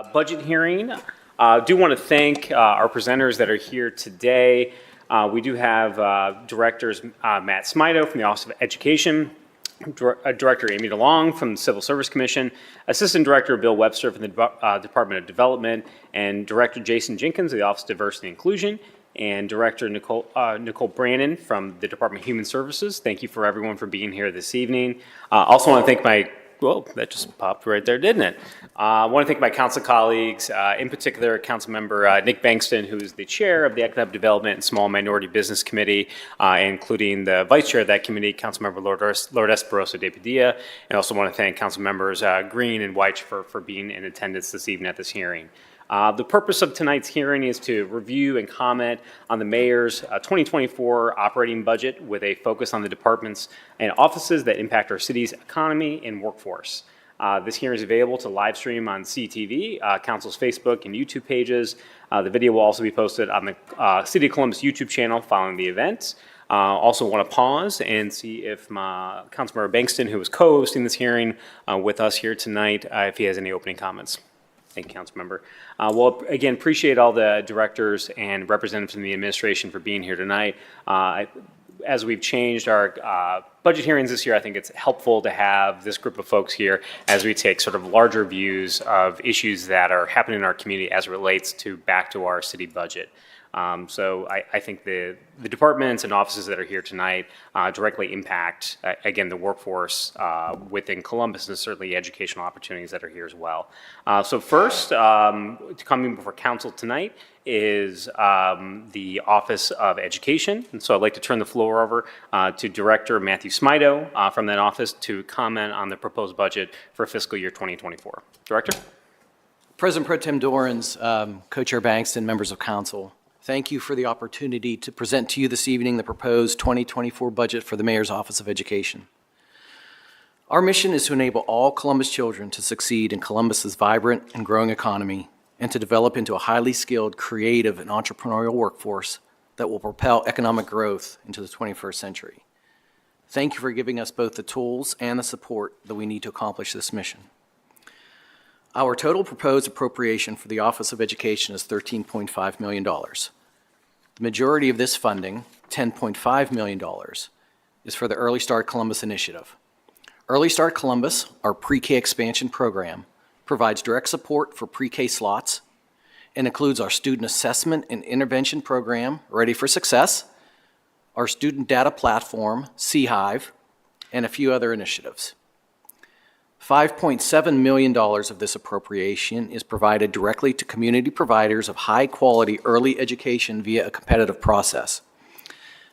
Budget hearing. Do want to thank our presenters that are here today. We do have directors Matt Smido from the Office of Education, Director Amy DeLong from the Civil Service Commission, Assistant Director Bill Webster from the Department of Development, and Director Jason Jenkins of the Office of Diversity and Inclusion, and Director Nicole Brannon from the Department of Human Services. Thank you for everyone for being here this evening. Also want to thank my Whoa, that just popped right there, didn't it? I want to thank my council colleagues, in particular Council Member Nick Bankston, who is the chair of the Economic Development and Small Minority Business Committee, including the vice chair of that committee, Council Member Lord Esperoso de Padilla. And also want to thank Council Members Green and White for being in attendance this evening at this hearing. The purpose of tonight's hearing is to review and comment on the mayor's 2024 operating budget with a focus on the departments and offices that impact our city's economy and workforce. This hearing is available to live stream on CTV, Council's Facebook and YouTube pages. The video will also be posted on the City of Columbus YouTube channel following the event. Also want to pause and see if my Councilmember Bankston, who is co-hosting this hearing with us here tonight, if he has any opening comments. Thank you, Councilmember. Well, again, appreciate all the directors and representatives from the administration for being here tonight. As we've changed our budget hearings this year, I think it's helpful to have this group of folks here as we take sort of larger views of issues that are happening in our community as it relates to back to our city budget. So I think the departments and offices that are here tonight directly impact, again, the workforce within Columbus and certainly educational opportunities that are here as well. So first, coming before council tonight is the Office of Education. And so I'd like to turn the floor over to Director Matthew Smido from that office to comment on the proposed budget for fiscal year 2024. Director? President Pro Tem Dorans, Co-Chair Bankston, members of council, thank you for the opportunity to present to you this evening the proposed 2024 budget for the Mayor's Office of Education. Our mission is to enable all Columbus children to succeed in Columbus's vibrant and growing economy and to develop into a highly skilled, creative, and entrepreneurial workforce that will propel economic growth into the 21st century. Thank you for giving us both the tools and the support that we need to accomplish this mission. Our total proposed appropriation for the Office of Education is $13.5 million. The majority of this funding, $10.5 million, is for the Early Start Columbus initiative. Early Start Columbus, our pre-K expansion program, provides direct support for pre-K slots and includes our student assessment and intervention program, Ready for Success, our student data platform, C-Hive, and a few other initiatives. $5.7 million of this appropriation is provided directly to community providers of high-quality early education via a competitive process.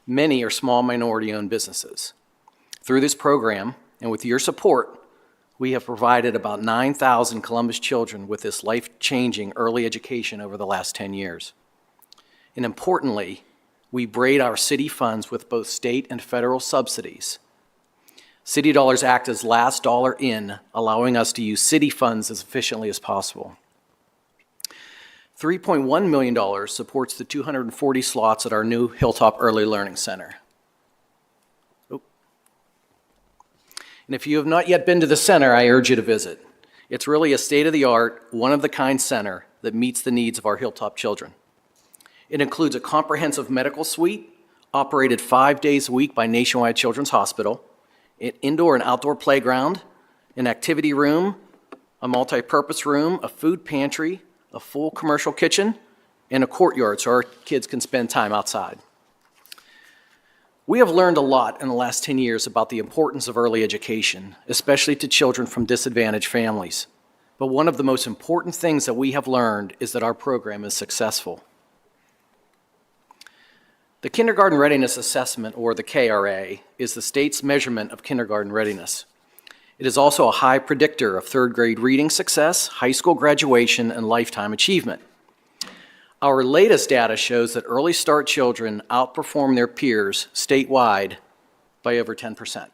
Many are small minority-owned businesses. Through this program, and with your support, we have provided about 9,000 Columbus children with this life-changing early education over the last 10 years. And importantly, we braid our city funds with both state and federal subsidies. City dollars act as last dollar in, allowing us to use city funds as efficiently as possible. $3.1 million supports the 240 slots at our new Hilltop Early Learning Center. And if you have not yet been to the center, I urge you to visit. It's really a state-of-the-art, one-of-the-kind center that meets the needs of our Hilltop children. It includes a comprehensive medical suite operated 5 days a week by Nationwide Children's Hospital, an indoor and outdoor playground, an activity room, a multi-purpose room, a food pantry, a full commercial kitchen, and a courtyard so our kids can spend time outside. We have learned a lot in the last 10 years about the importance of early education, especially to children from disadvantaged families. But one of the most important things that we have learned is that our program is successful. The Kindergarten Readiness Assessment, or the KRA, is the state's measurement of kindergarten readiness. It is also a high predictor of third grade reading success, high school graduation, and lifetime achievement. Our latest data shows that Early Start children outperform their peers statewide by over 10%.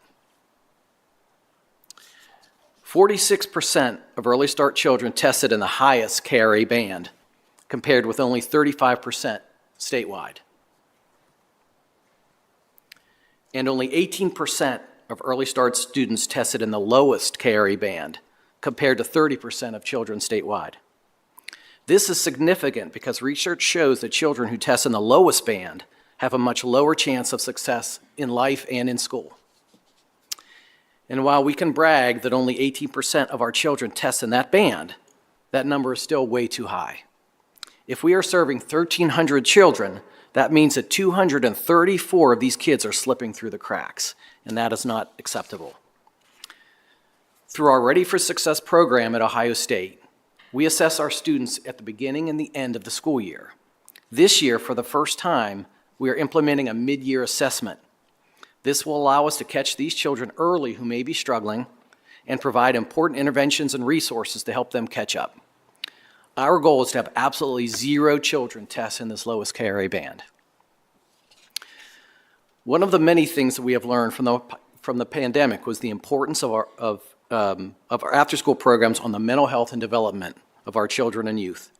46% of Early Start children tested in the highest KRA band, compared with only 35% statewide. And only 18% of Early Start students tested in the lowest KRA band, compared to 30% of children statewide. This is significant because research shows that children who test in the lowest band have a much lower chance of success in life and in school. And while we can brag that only 18% of our children test in that band, that number is still way too high. If we are serving 1,300 children, that means that 234 of these kids are slipping through the cracks, and that is not acceptable. Through our Ready for Success program at Ohio State, we assess our students at the beginning and the end of the school year. This year, for the first time, we are implementing a mid-year assessment. This will allow us to catch these children early who may be struggling and provide important interventions and resources to help them catch up. Our goal is to have absolutely 0 children test in this lowest KRA band. One of the many things that we have learned from the pandemic was the importance of our after-school programs on the mental health and development of our children and youth.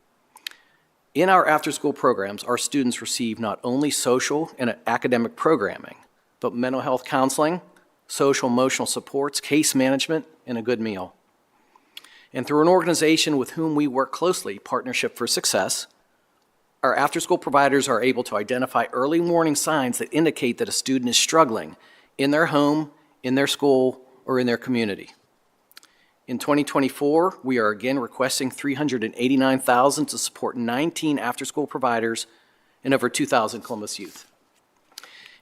In our after-school programs, our students receive not only social and academic programming, but mental health counseling, social emotional supports, case management, and a good meal. And through an organization with whom we work closely, Partnership for Success, our after-school providers are able to identify early warning signs that indicate that a student is struggling in their home, in their school, or in their community. In 2024, we are again requesting $389,000 to support 19 after-school providers and over 2,000 Columbus youth.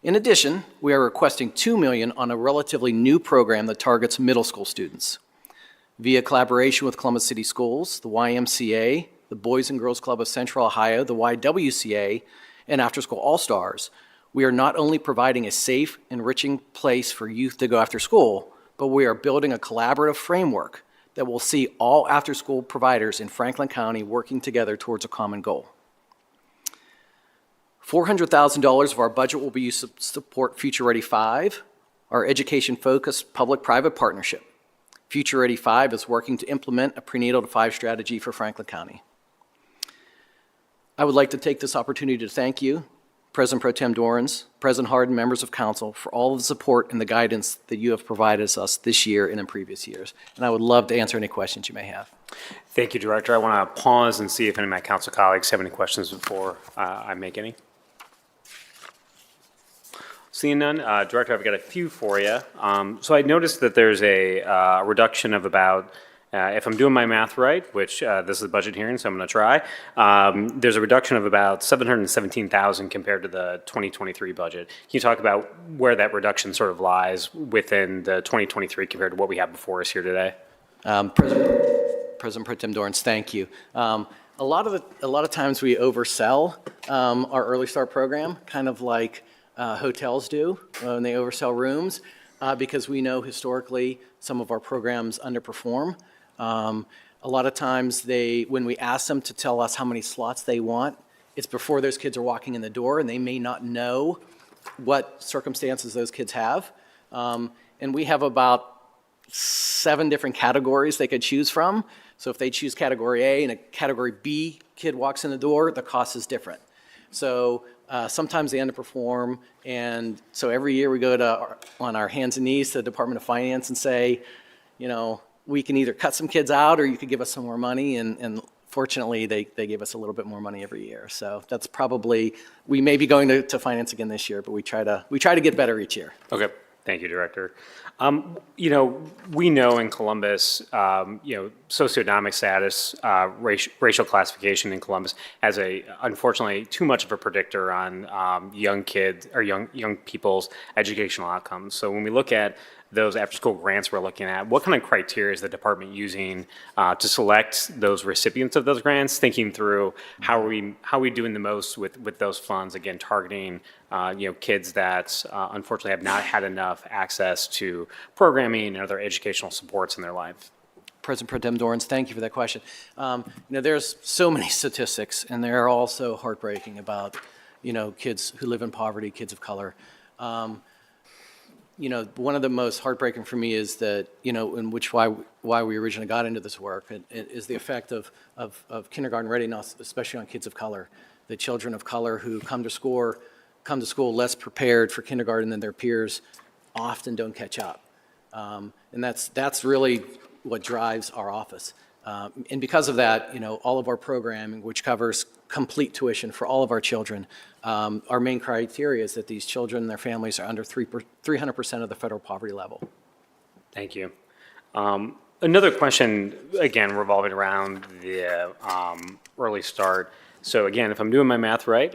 In addition, we are requesting $2 million on a relatively new program that targets middle school students. Via collaboration with Columbus City Schools, the YMCA, the Boys and Girls Club of Central Ohio, the YWCA, and After School All-Stars, we are not only providing a safe, enriching place for youth to go after school, but we are building a collaborative framework that will see all after-school providers in Franklin County working together towards a common goal. $400,000 of our budget will be used to support Future Ready 5, our education-focused public-private partnership. Future Ready 5 is working to implement a prenatal to 5 strategy for Franklin County. I would like to take this opportunity to thank you, President Pro Tem Dorans, President Hardin, members of council, for all of the support and the guidance that you have provided us this year and in previous years. And I would love to answer any questions you may have. Thank you, Director. I want to pause and see if any of my council colleagues have any questions before I make any. Seeing none, Director, I've got a few for you. So I noticed that there's a reduction of about, if I'm doing my math right, which this is a budget hearing, so I'm going to try, there's a reduction of about $717,000 compared to the 2023 budget. Can you talk about where that reduction sort of lies within the 2023 compared to what we have before us here today? President Pro Tem Dorans, thank you. A lot of times we oversell our early start program, kind of like hotels do when they oversell rooms, because we know historically some of our programs underperform. A lot of times when we ask them to tell us how many slots they want, it's before those kids are walking in the door, and they may not know what circumstances those kids have. And we have about 7 different categories they could choose from. So if they choose category A and a category B kid walks in the door, the cost is different. So sometimes they underperform, and so every year we go on our hands and knees to the Department of Finance and say, you know, we can either cut some kids out or you could give us some more money, and fortunately they give us a little bit more money every year. So that's probably, we may be going to Finance again this year, but we try to get better each year. Okay. Thank you, Director. You know, we know in Columbus, you know, socioeconomic status, racial classification in Columbus has unfortunately, too much of a predictor on young kids or young people's educational outcomes. So when we look at those after-school grants we're looking at, what kind of criteria is the department using to select those recipients of those grants, thinking through how are we doing the most with those funds, again, targeting you know, kids that unfortunately have not had enough access to programming and other educational supports in their life? President Pro Tem Dorans, thank you for that question. You know, there's so many statistics, and they're all so heartbreaking about, you know, kids who live in poverty, kids of color. You know, one of the most heartbreaking for me is that, you know, why we originally got into this work, is the effect of kindergarten readiness, especially on kids of color. The children of color who come to school less prepared for kindergarten than their peers often don't catch up. And that's really what drives our office. And because of that, all of our programming, which covers complete tuition for all of our children, our main criteria is that these children and their families are under 300% of the federal poverty level. Thank you. Another question, again, revolving around the early start. So again, if I'm doing my math right,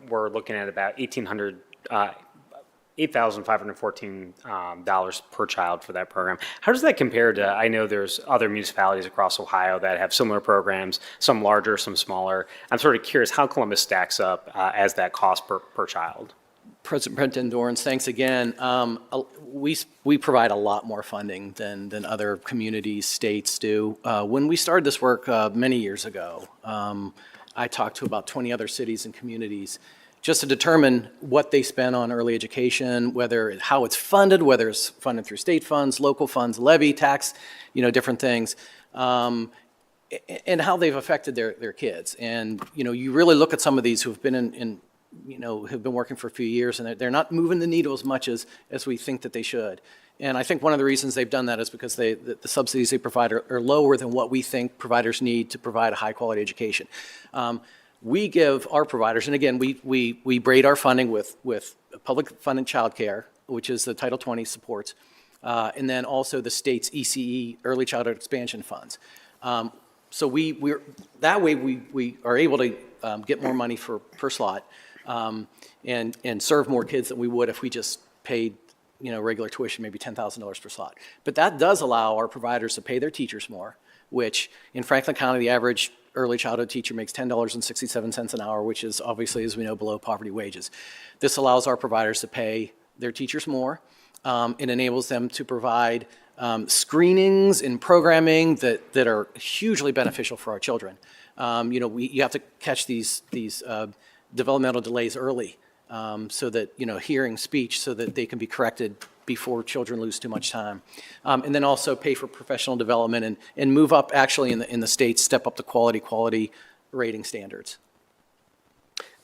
we're looking at about $8,514 per child for that program. How does that compare to, I know there's other municipalities across Ohio that have similar programs, some larger, some smaller. I'm sort of curious how Columbus stacks up as that cost per child. President Pro Tem Dorans, thanks again. We provide a lot more funding than other communities, states do. When we started this work many years ago, I talked to about 20 other cities and communities just to determine what they spend on early education, how it's funded, whether it's funded through state funds, local funds, levy, tax, different things, and how they've affected their kids. And you really look at some of these who've been have been working for a few years, and they're not moving the needle as much as we think that they should. And I think one of the reasons they've done that is because the subsidies they provide are lower than what we think providers need to provide a high-quality education. We give our providers, and again, we braid our funding with public-funded childcare, which is the Title 20 supports, and then also the state's ECE, Early Childhood Expansion Funds. So that way we are able to get more money per slot and serve more kids than we would if we just paid regular tuition, maybe $10,000 per slot. But that does allow our providers to pay their teachers more, which in Franklin County, the average early childhood teacher makes $10.67 an hour, which is obviously, as we know, below poverty wages. This allows our providers to pay their teachers more. It enables them to provide screenings and programming that are hugely beneficial for our children. You have to catch these developmental delays early, so that, hearing, speech, so that they can be corrected before children lose too much time. And then also pay for professional development and move up, actually, in the states, step up the quality rating standards.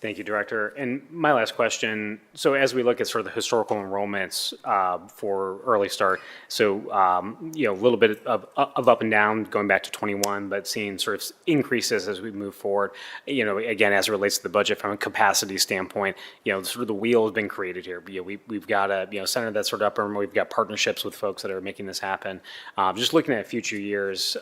Thank you, Director. And my last question, so as we look at sort of the historical enrollments for early start, so, a little bit of up and down going back to 21, but seeing sort of increases as we move forward, again, as it relates to the budget from a capacity standpoint, sort of the wheel has been created here. We've got a, center that's sort of up, and we've got partnerships with folks that are making this happen. Just looking at future years,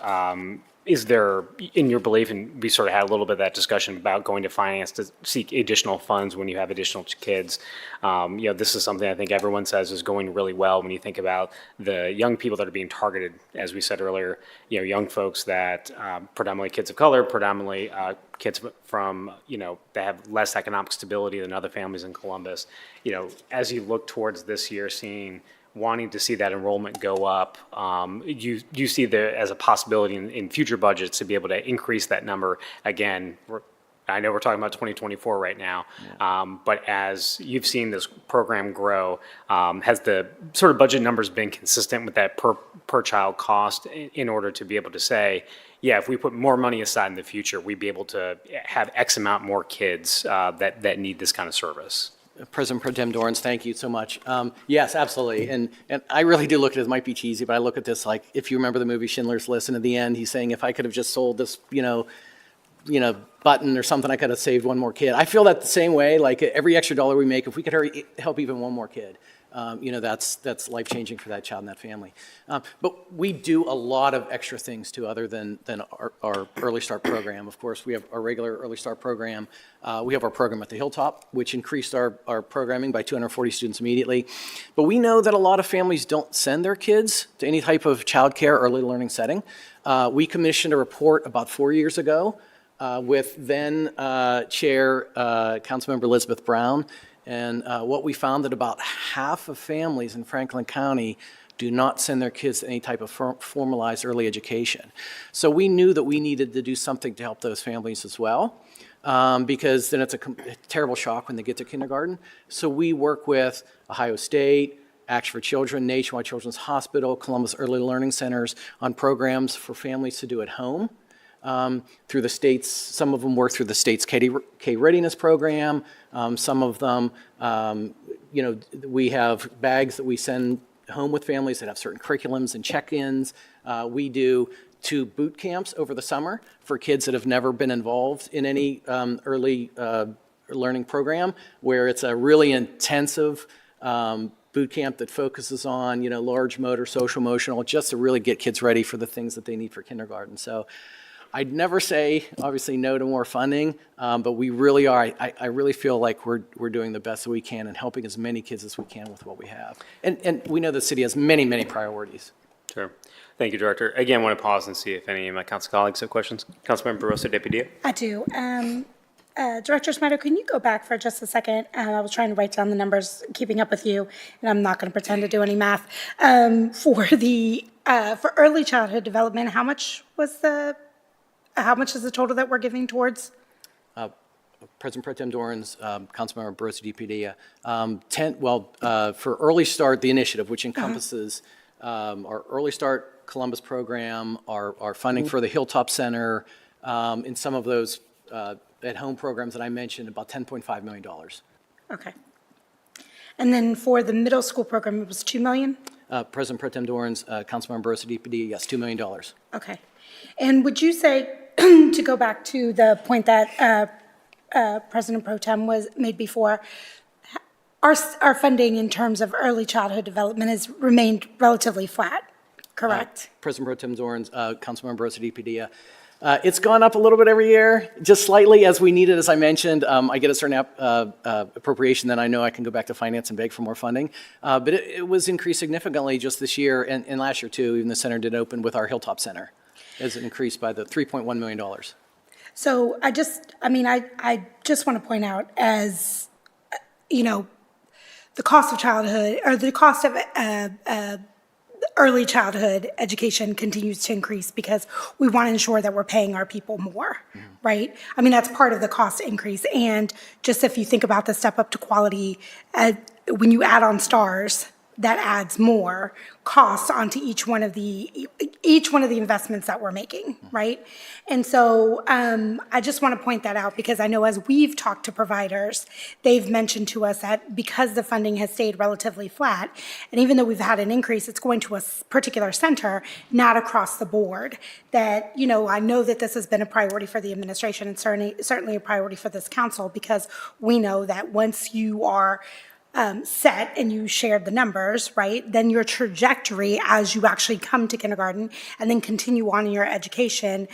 is there, in your belief, and we sort of had a little bit of that discussion about going to finance to seek additional funds when you have additional kids. This is something I think everyone says is going really well when you think about the young people that are being targeted, as we said earlier, young folks that predominantly kids of color, predominantly kids from, that have less economic stability than other families in Columbus. As you look towards this year, wanting to see that enrollment go up, you see there as a possibility in future budgets to be able to increase that number again. I know we're talking about 2024 right now, but as you've seen this program grow, has the sort of budget numbers been consistent with that per child cost in order to be able to say, yeah, if we put more money aside in the future, we'd be able to have X amount more kids that need this kind of service? President Pro Tem Dorans, thank you so much. Yes, absolutely. And I really do look at it, it might be cheesy, but I look at this like, if you remember the movie Schindler's List, and at the end, he's saying, if I could have just sold this, button or something, I could have saved one more kid. I feel that the same way, like every extra dollar we make, if we could help even one more kid, that's life-changing for that child and that family. But we do a lot of extra things too, other than our Early Start program. Of course, we have our regular Early Start program. We have our program at the Hilltop, which increased our programming by 240 students immediately. But we know that a lot of families don't send their kids to any type of childcare or early learning setting. We commissioned a report about 4 years ago with then Chair Councilmember Elizabeth Brown. And what we found that about half of families in Franklin County do not send their kids to any type of formalized early education. So we knew that we needed to do something to help those families as well, because then it's a terrible shock when they get to kindergarten. So we work with Ohio State, Action for Children, Nationwide Children's Hospital, Columbus Early Learning Centers on programs for families to do at home. Through the state's, some of them work through the state's K Readiness Program. Some of them, we have bags that we send home with families that have certain curriculums and check-ins. We do to boot camps over the summer for kids that have never been involved in any early learning program, where it's a really intensive boot camp that focuses on, large motor, social, emotional, just to really get kids ready for the things that they need for kindergarten. So I'd never say, obviously, no to more funding, but we really are. I really feel like we're doing the best that we can and helping as many kids as we can with what we have. And we know the city has many, many priorities. Sure. Thank you, Director. Again, I want to pause and see if any of my council colleagues have questions. Councilmember Barosa de Padilla. I do. Director Smider, can you go back for just a second? I was trying to write down the numbers, keeping up with you, and I'm not going to pretend to do any math. For early childhood development, how much is the total that we're giving towards? President Pro Tem Doran's, Councilmember Barosa de Padilla. For Early Start, the initiative, which encompasses our Early Start Columbus program, our funding for the Hilltop Center, and some of those at-home programs that I mentioned, about $10.5 million. Okay. And then for the middle school program, it was $2 million? President Pro Tem Doran's, Councilmember Barosa de Padilla, yes, $2 million. Okay. And would you say, to go back to the point that President Pro Tem made before, our funding in terms of early childhood development has remained relatively flat, correct? President Pro Tem Doran's, Councilmember Barosa de Padilla. It's gone up a little bit every year, just slightly as we need it, as I mentioned. I get a certain appropriation, then I know I can go back to finance and beg for more funding. But it was increased significantly just this year and last year too. Even the center did open with our Hilltop Center. It's increased by the $3.1 million. So I just want to point out, as the cost of childhood, or the cost of early childhood education continues to increase because we want to ensure that we're paying our people more, right? I mean, that's part of the cost increase. And just if you think about the step up to quality, when you add on stars, that adds more costs onto each one of the investments that we're making, right? And so I just want to point that out because I know as we've talked to providers, they've mentioned to us that because the funding has stayed relatively flat, and even though we've had an increase, it's going to a particular center, not across the board. That, I know that this has been a priority for the administration and certainly a priority for this council, because we know that once you are set and you shared the numbers, right, then your trajectory as you actually come to kindergarten and then continue on in your education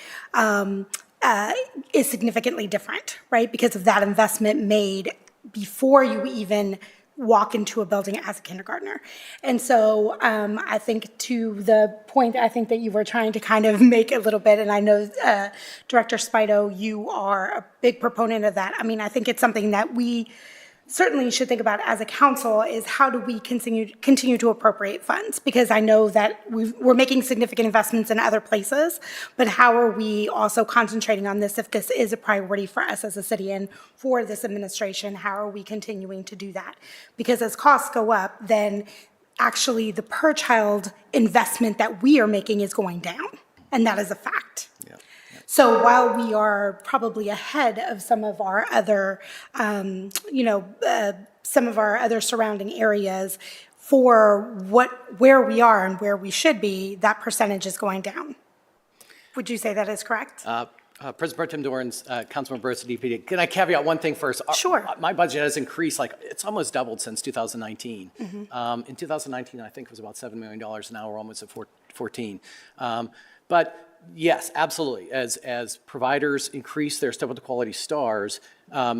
is significantly different, right, because of that investment made before you even walk into a building as a kindergartner. And so I think to the point I think that you were trying to kind of make a little bit, and I know Director Spido, you are a big proponent of that. I mean, I think it's something that we certainly should think about as a council, is how do we continue to appropriate funds? Because I know that we're making significant investments in other places, but how are we also concentrating on this if this is a priority for us as a city and for this administration? How are we continuing to do that? Because as costs go up, then actually the per child investment that we are making is going down, and that is a fact. Yeah. So while we are probably ahead of some of our other, some of our other surrounding areas for where we are and where we should be, that percentage is going down. Would you say that is correct? President Pro Tem Doran's, Councilman Barosa de Padilla. Can I caveat one thing first? Sure. My budget has increased, it's almost doubled since 2019. Mm-hmm. In 2019, I think it was about $7 million. Now we're almost at 14. But yes, absolutely. As providers increase their step up to quality stars,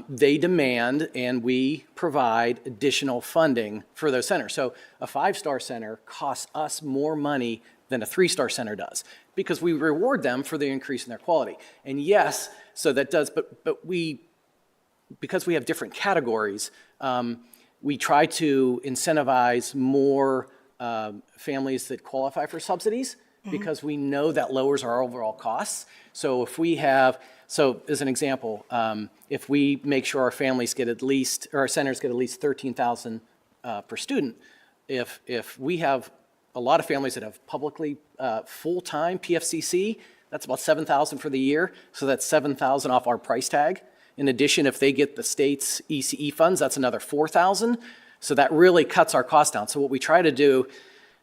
they demand and we provide additional funding for those centers. So a 5-star center costs us more money than a 3-star center does because we reward them for the increase in their quality. And yes, so that does, but because we have different categories, we try to incentivize more families that qualify for subsidies, because we know that lowers our overall costs. So if we have, as an example, if we make sure our families get at least, or our centers get at least $13,000 per student, if we have a lot of families that have publicly full-time PFCC, that's about $7,000 for the year. So that's $7,000 off our price tag. In addition, if they get the state's ECE funds, that's another $4,000. So that really cuts our costs down. So what we try to do,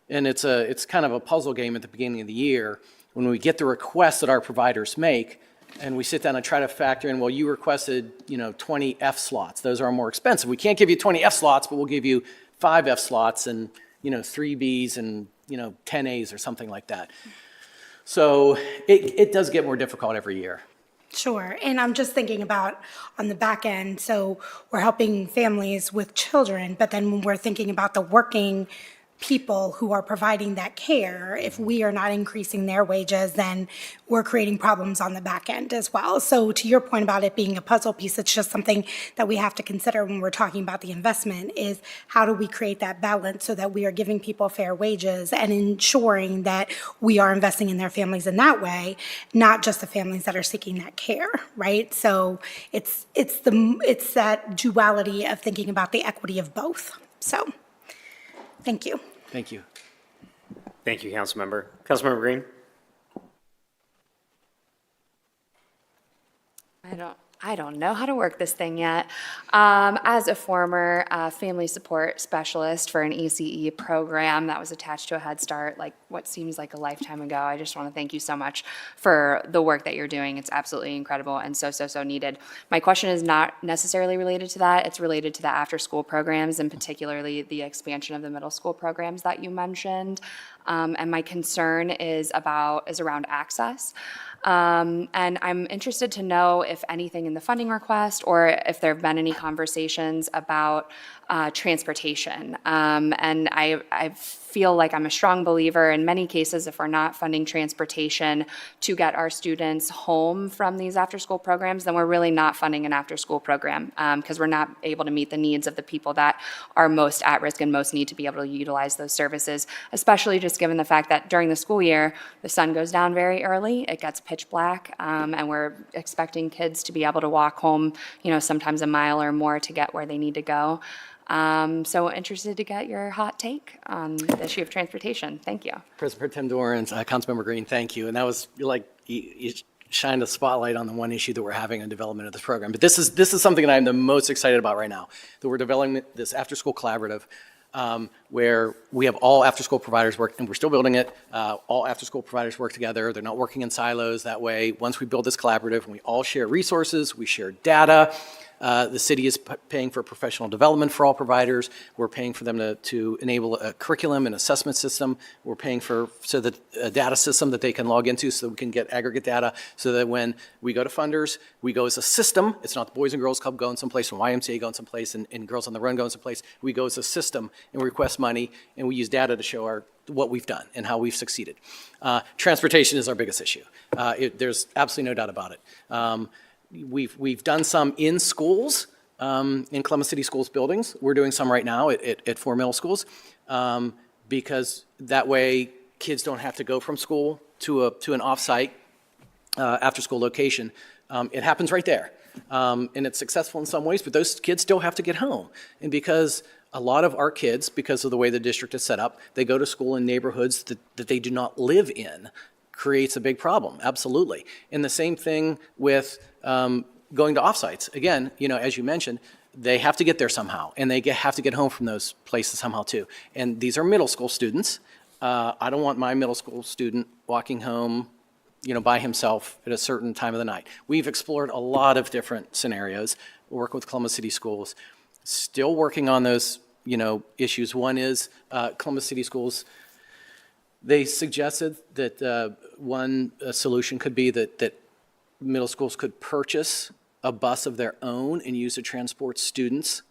and it's kind of a puzzle game at the beginning of the year, when we get the requests that our providers make, and we sit down and try to factor in, well, you requested, 20 F slots. Those are more expensive. We can't give you 20 F slots, but we'll give you 5 F slots and, 3 Bs and, 10 As or something like that. So it does get more difficult every year. Sure. And I'm just thinking about on the back end, so we're helping families with children, but then when we're thinking about the working people who are providing that care, if we are not increasing their wages, then we're creating problems on the back end as well. So to your point about it being a puzzle piece, it's just something that we have to consider when we're talking about the investment is how do we create that balance so that we are giving people fair wages and ensuring that we are investing in their families in that way, not just the families that are seeking that care, right? So it's that duality of thinking about the equity of both. So thank you. Thank you. Thank you, Councilmember. Councilmember Green? I don't know how to work this thing yet. As a former family support specialist for an ACE program that was attached to a Head Start, like what seems like a lifetime ago, I just want to thank you so much for the work that you're doing. It's absolutely incredible and so needed. My question is not necessarily related to that. It's related to the after-school programs and particularly the expansion of the middle school programs that you mentioned. And my concern is around access. And I'm interested to know if anything in the funding request or if there have been any conversations about transportation. And I feel like I'm a strong believer in many cases, if we're not funding transportation to get our students home from these after-school programs, then we're really not funding an after-school program because we're not able to meet the needs of the people that are most at risk and most need to be able to utilize those services, especially just given the fact that during the school year, the sun goes down very early, it gets pitch black, and we're expecting kids to be able to walk home, sometimes a mile or more to get where they need to go. So interested to get your hot take on the issue of transportation. Thank you. President Pro Tem Dorans, Councilmember Green, thank you. And that was like, you shined a spotlight on the one issue that we're having in development of this program. But this is something that I'm the most excited about right now, that we're developing this after-school collaborative where we have all after-school providers work, and we're still building it. All after-school providers work together. They're not working in silos. That way, once we build this collaborative, we all share resources, we share data. The city is paying for professional development for all providers. We're paying for them to enable a curriculum and assessment system. We're paying for a data system that they can log into so that we can get aggregate data so that when we go to funders, we go as a system. It's not the Boys and Girls Club going someplace and YMCA going someplace and Girls on the Run going someplace. We go as a system and we request money and we use data to show what we've done and how we've succeeded. Transportation is our biggest issue. There's absolutely no doubt about it. We've done some in schools, in Columbus City Schools buildings. We're doing some right now at 4 middle schools because that way kids don't have to go from school to an off-site after-school location. It happens right there. And it's successful in some ways, but those kids still have to get home. And because a lot of our kids, because of the way the district is set up, they go to school in neighborhoods that they do not live in, creates a big problem, absolutely. And the same thing with going to offsites. Again, as you mentioned, they have to get there somehow, and they have to get home from those places somehow too. And these are middle school students. I don't want my middle school student walking home, by himself at a certain time of the night. We've explored a lot of different scenarios. We work with Columbus City Schools, still working on those, issues. One is Columbus City Schools. They suggested that one solution could be that middle schools could purchase a bus of their own and use to transport students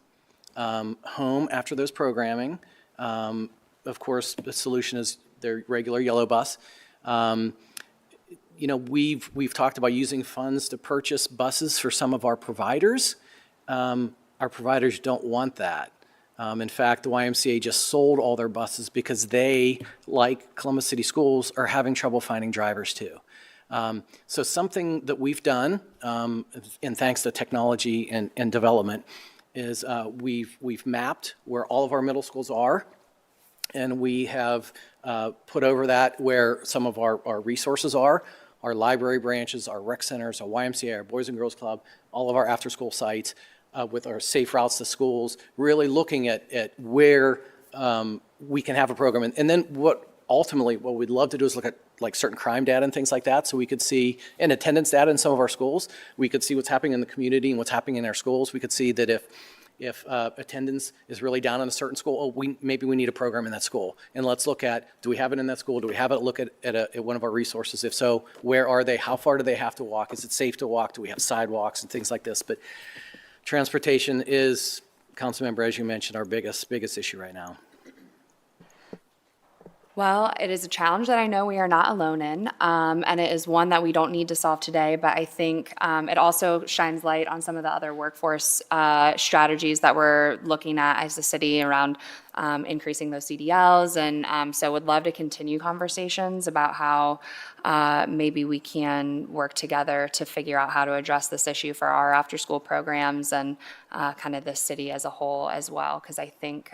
home after those programming. Of course, the solution is their regular yellow bus. We've talked about using funds to purchase buses for some of our providers. Our providers don't want that. In fact, the YMCA just sold all their buses because they, like Columbus City Schools, are having trouble finding drivers too. So something that we've done, and thanks to technology and development, is we've mapped where all of our middle schools are, and we have put over that where some of our resources are, our library branches, our rec centers, our YMCA, our Boys and Girls Club, all of our after-school sites, with our safe routes to schools, really looking at where we can have a program. And then what we'd love to do is look at like certain crime data and things like that, so we could see, and attendance data in some of our schools, we could see what's happening in the community and what's happening in our schools. We could see that if attendance is really down in a certain school, maybe we need a program in that school. And let's look at, do we have it in that school? Do we have it look at one of our resources? If so, where are they? How far do they have to walk? Is it safe to walk? Do we have sidewalks and things like this? But transportation is, Councilmember, as you mentioned, our biggest issue right now. Well, it is a challenge that I know we are not alone in, and it is one that we don't need to solve today, but I think it also shines light on some of the other workforce strategies that we're looking at as a city around increasing those CDLs, and so would love to continue conversations about how maybe we can work together to figure out how to address this issue for our after-school programs and kind of the city as a whole as well, because I think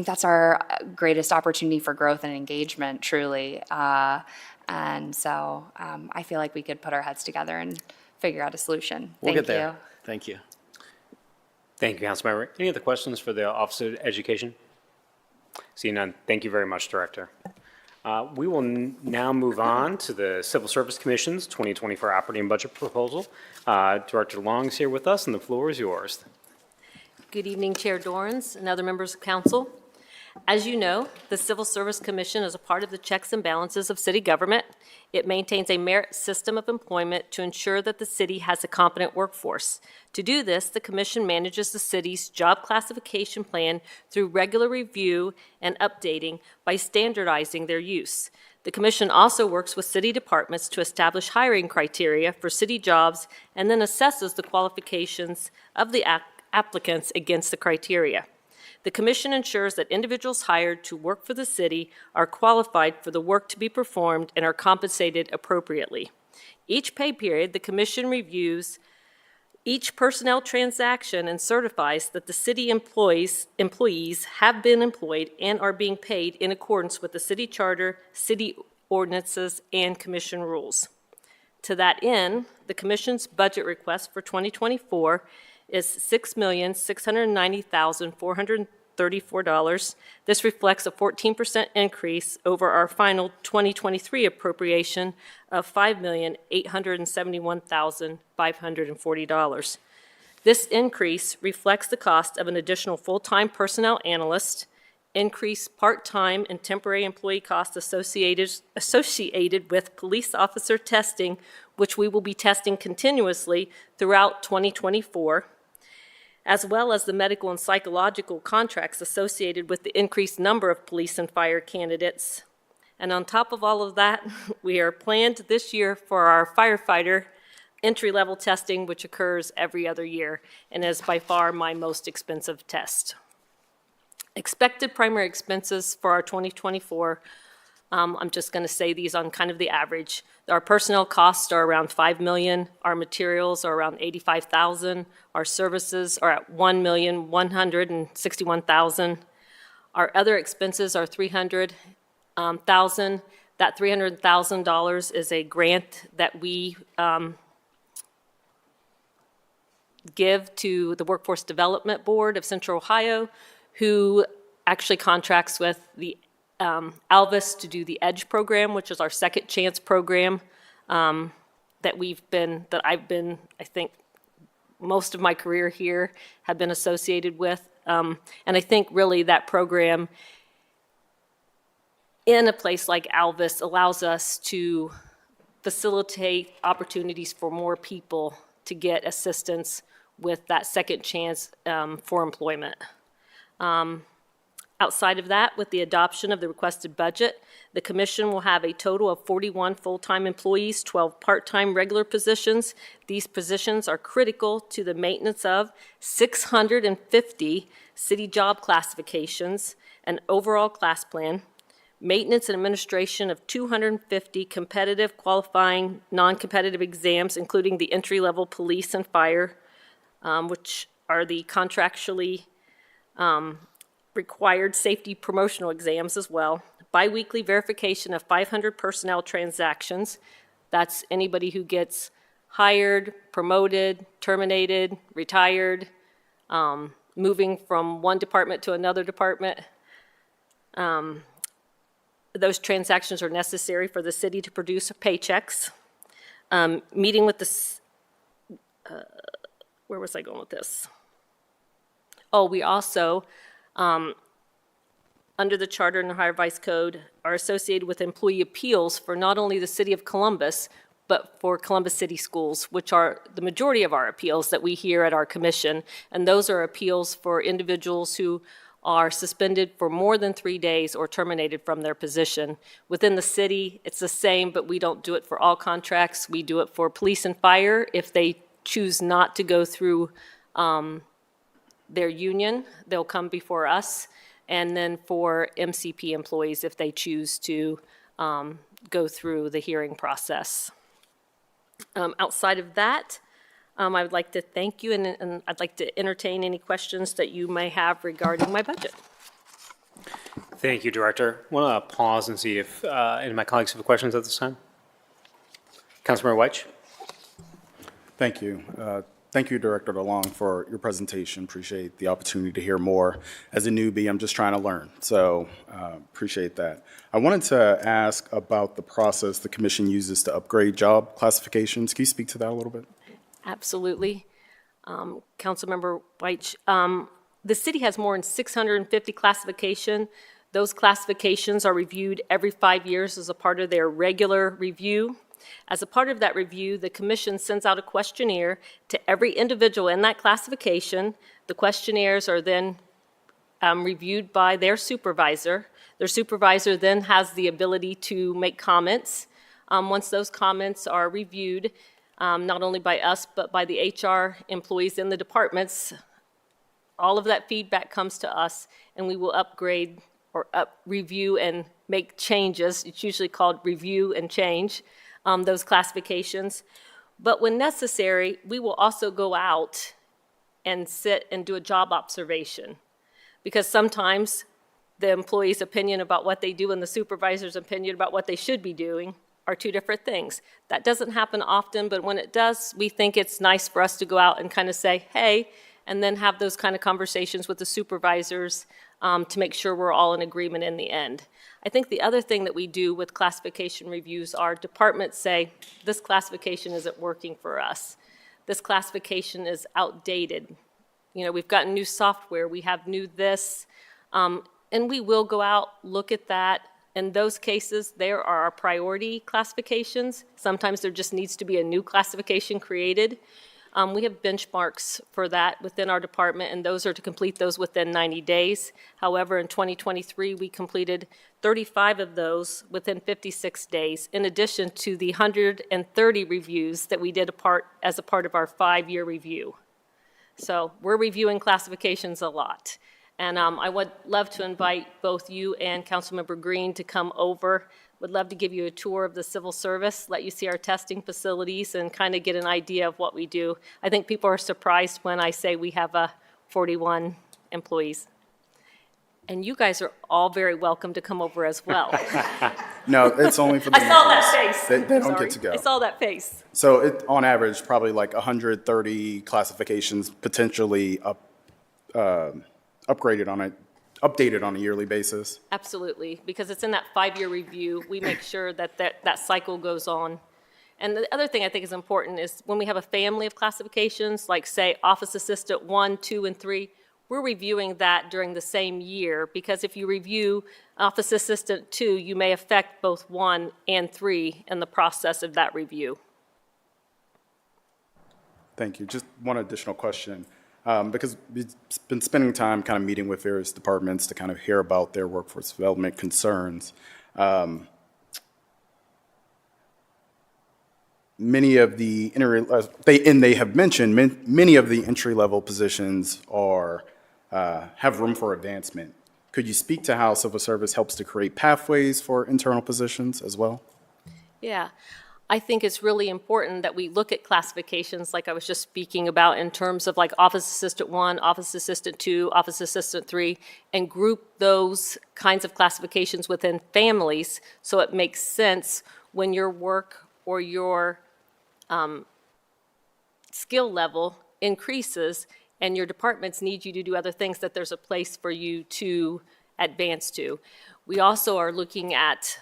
that's our greatest opportunity for growth and engagement, truly. And so I feel like we could put our heads together and figure out a solution. We'll get Thank there. you. Thank you. Thank you, Councilmember. Any other questions for the Office of Education? Seeing none, thank you very much, Director. We will now move on to the Civil Service Commission's 2024 operating budget proposal. Director Long is here with us, and the floor is yours. Good evening, Chair Dorans and other members of council. As you know, the Civil Service Commission is a part of the checks and balances of city government. It maintains a merit system of employment to ensure that the city has a competent workforce. To do this, the commission manages the city's job classification plan through regular review and updating by standardizing their use. The commission also works with city departments to establish hiring criteria for city jobs and then assesses the qualifications of the applicants against the criteria. The commission ensures that individuals hired to work for the city are qualified for the work to be performed and are compensated appropriately. Each pay period, the commission reviews each personnel transaction and certifies that the city employees have been employed and are being paid in accordance with the city charter, city ordinances, and commission rules. To that end, the commission's budget request for 2024 is $6,690,434. This reflects a 14% increase over our final 2023 appropriation of $5,871,540. This increase reflects the cost of an additional full-time personnel analyst, increased part-time and temporary employee costs associated with police officer testing, which we will be testing continuously throughout 2024, as well as the medical and psychological contracts associated with the increased number of police and fire candidates. And on top of all of that, we are planned this year for our firefighter entry-level testing, which occurs every other year and is by far my most expensive test. Expected primary expenses for our 2024, I'm just going to say these on kind of the average. Our personnel costs are around $5 million. Our materials are around $85,000. Our services are at $1,161,000. Our other expenses are $300,000. That $300,000 is a grant that we give to the Workforce Development Board of Central Ohio, who actually contracts with the Alvis to do the EDGE program, which is our second chance program that I've been, I think, most of my career here have been associated with. And I think really that program in a place like Alvis allows us to facilitate opportunities for more people to get assistance with that second chance for employment. Outside of that, with the adoption of the requested budget, the commission will have a total of 41 full-time employees, 12 part-time regular positions. These positions are critical to the maintenance of 650 city job classifications, an overall class plan, maintenance and administration of 250 competitive, qualifying, non-competitive exams, including the entry-level police and fire, which are the contractually required safety promotional exams as well. Biweekly verification of 500 personnel transactions. That's anybody who gets hired, promoted, terminated, retired, moving from one department to another department. those transactions are necessary for the city to produce paychecks. Meeting with where was I going with this? Oh, we also, under the Charter and Ohio Revised Code, are associated with employee appeals for not only the city of Columbus, but for Columbus City Schools, which are the majority of our appeals that we hear at our commission. And those are appeals for individuals who are suspended for more than 3 days or terminated from their position. Within the city, it's the same, but we don't do it for all contracts. We do it for police and fire. If they choose not to go through their union, they'll come before us. And then for MCP employees, if they choose to go through the hearing process. Outside of that, I would like to thank you, and I'd like to entertain any questions that you may have regarding my budget. Thank you, Director. I want to pause and see if any of my colleagues have questions at this time. Councilmember Weich? Thank you. Thank you, Director DeLong, for your presentation. Appreciate the opportunity to hear more. As a newbie, I'm just trying to learn, so appreciate that. I wanted to ask about the process the commission uses to upgrade job classifications. Can you speak to that a little bit? Absolutely. Councilmember Weich, the city has more than 650 classification. Those classifications are reviewed every 5 years as a part of their regular review. As a part of that review, the commission sends out a questionnaire to every individual in that classification. The questionnaires are then reviewed by their supervisor. Their supervisor then has the ability to make comments. Once those comments are reviewed, not only by us, but by the HR employees in the departments, all of that feedback comes to us, and we will upgrade or review and make changes. It's usually called review and change. Those classifications. But when necessary, we will also go out and sit and do a job observation. Because sometimes the employee's opinion about what they do and the supervisor's opinion about what they should be doing are two different things. That doesn't happen often, but when it does, we think it's nice for us to go out and kind of say, hey, and then have those kind of conversations with the supervisors to make sure we're all in agreement in the end. I think the other thing that we do with classification reviews are departments say, this classification isn't working for us. This classification is outdated. You know, we've gotten new software, we have new this, and we will go out, look at that. In those cases, there are our priority classifications. Sometimes there just needs to be a new classification created. We have benchmarks for that within our department, and those are to complete those within 90 days. However, in 2023, we completed 35 of those within 56 days, in addition to the 130 reviews that we did as a part of our 5-year review. So we're reviewing classifications a lot. And I would love to invite both you and Councilmember Green to come over. Would love to give you a tour of the civil service, let you see our testing facilities, and kind of get an idea of what we do. I think people are surprised when I say we have 41 employees. And you guys are all very welcome to come over as well. No, it's only for the I saw that members. face. They don't Sorry. get to go. I saw that face. So on average, probably like 130 classifications potentially updated on a yearly basis. Absolutely, because it's in that 5-year review, we make sure that cycle goes on. And the other thing I think is important is when we have a family of classifications, like say Office Assistant 1, 2, and 3, we're reviewing that during the same year, because if you review Office Assistant 2, you may affect both 1 and 3 in the process of that review. Thank you. Just one additional question. Because we've been spending time kind of meeting with various departments to kind of hear about their workforce development concerns. Many of the they have mentioned many of the entry-level positions have room for advancement. Could you speak to how civil service helps to create pathways for internal positions as well? Yeah. I think it's really important that we look at classifications like I was just speaking about in terms of like Office Assistant 1, Office Assistant 2, Office Assistant 3, and group those kinds of classifications within families so it makes sense when your work or your skill level increases and your departments need you to do other things, that there's a place for you to advance to. We also are looking at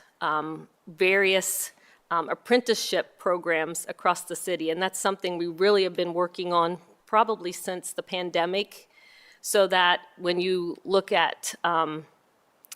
various apprenticeship programs across the city, and that's something we really have been working on probably since the pandemic, so that when you look at an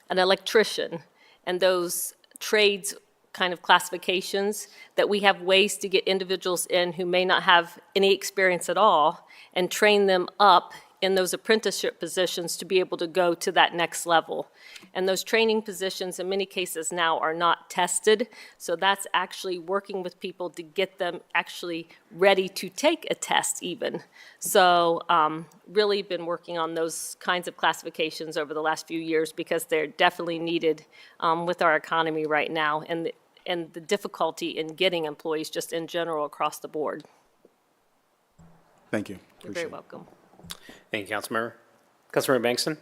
electrician and those trades kind of classifications, that we have ways to get individuals in who may not have any experience at all and train them up in those apprenticeship positions to be able to go to that next level. And those training positions in many cases now are not tested, so that's actually working with people to get them actually ready to take a test even. So really been working on those kinds of classifications over the last few years because they're definitely needed with our economy right now and the difficulty in getting employees just in general across the board. Thank you. You're very welcome. Thank you, Councilmember. Councilmember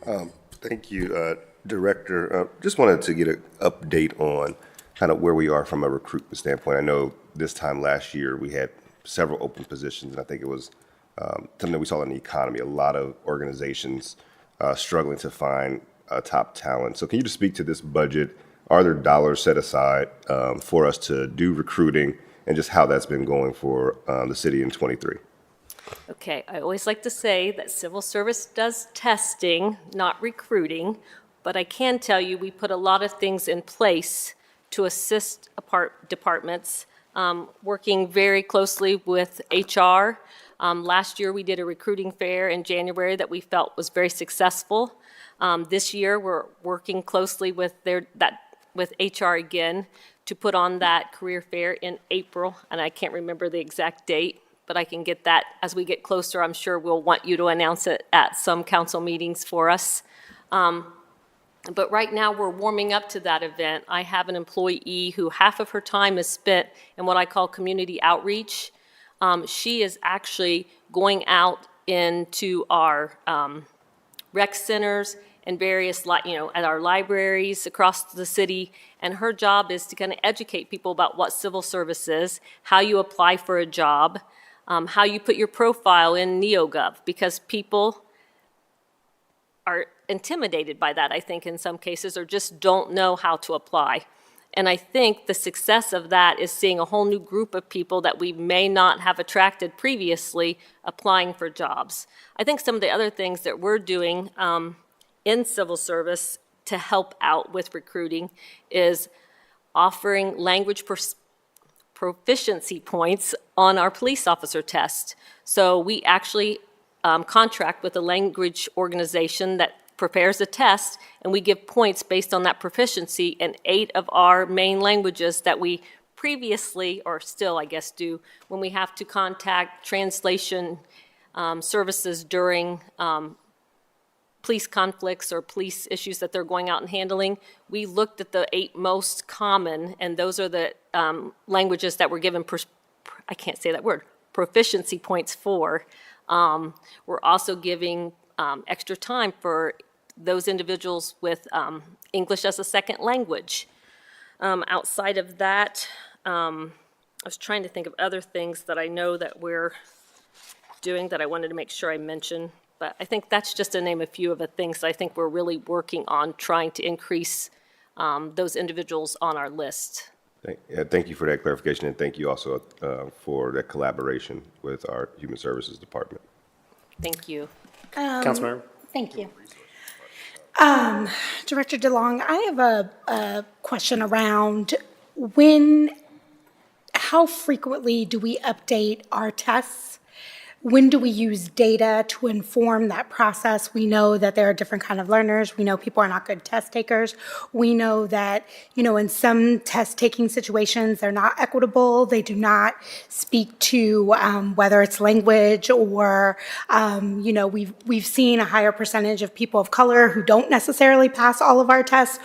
Bangston? Thank you, Director. Just wanted to get an update on kind of where we are from a recruitment standpoint. I know this time last year, we had several open positions, and I think it was something that we saw in the economy, a lot of organizations struggling to find top talent. So can you just speak to this budget? Are there dollars set aside for us to do recruiting, and just how that's been going for the city in '23? Okay, I always like to say that civil service does testing, not recruiting, but I can tell you we put a lot of things in place to assist departments, working very closely with HR. Last year, we did a recruiting fair in January that we felt was very successful. This year, we're working closely with HR again to put on that career fair in April, and I can't remember the exact date, but I can get that as we get closer. I'm sure we'll want you to announce it at some council meetings for us. But right now, we're warming up to that event. I have an employee who half of her time is spent in what I call community outreach. She is actually going out into our rec centers and various, at our libraries across the city, and her job is to kind of educate people about what civil service is, how you apply for a job, how you put your profile in NeoGov, because people are intimidated by that, I think, in some cases, or just don't know how to apply. And I think the success of that is seeing a whole new group of people that we may not have attracted previously applying for jobs. I think some of the other things that we're doing in civil service to help out with recruiting is offering language proficiency points on our police officer test. So we actually contract with a language organization that prepares a test, and we give points based on that proficiency in 8 of our main languages that we previously, or still I guess do, when we have to contact translation services during police conflicts or police issues that they're going out and handling. We looked at the 8 most common, and those are the languages that we're given, I can't say that word, proficiency points for. We're also giving extra time for those individuals with English as a second language. Outside of that, I was trying to think of other things that I know that we're doing that I wanted to make sure I mention, but I think that's just to name a few of the things I think we're really working on trying to increase those individuals on our list. Thank you for that clarification, and thank you also for that collaboration with our Human Services Department. Thank you. Councilmember? Thank you. Director DeLong, I have a question around how frequently do we update our tests? When do we use data to inform that process? We know that there are different kind of learners. We know people are not good test takers. We know that, in some test-taking situations, they're not equitable. They do not speak to whether it's language or, we've seen a higher percentage of people of color who don't necessarily pass all of our tests.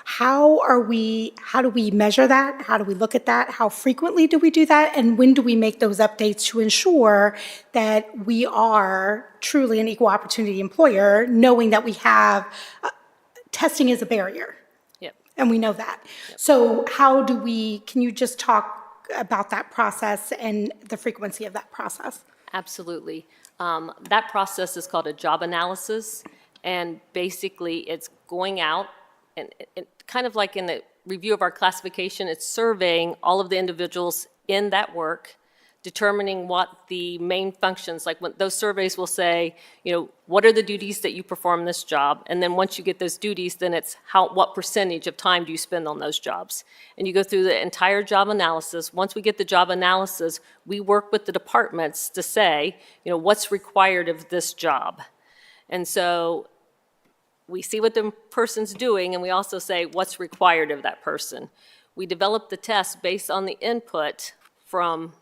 How do we measure that? How do we look at that? How frequently do we do that? And when do we make those updates to ensure that we are truly an equal opportunity employer, knowing that we have, testing is a barrier. Yep. And we know that. Yep. So can you just talk about that process and the frequency of that process? Absolutely. That process is called a job analysis. And basically, it's going out and kind of like in the review of our classification, it's surveying all of the individuals in that work, determining what the main functions, like when those surveys will say, what are the duties that you perform in this job? And then once you get those duties, then it's what percentage of time do you spend on those jobs? And you go through the entire job analysis. Once we get the job analysis, we work with the departments to say, what's required of this job. And so we see what the person's doing, and we also say what's required of that person. We develop the test based on the input from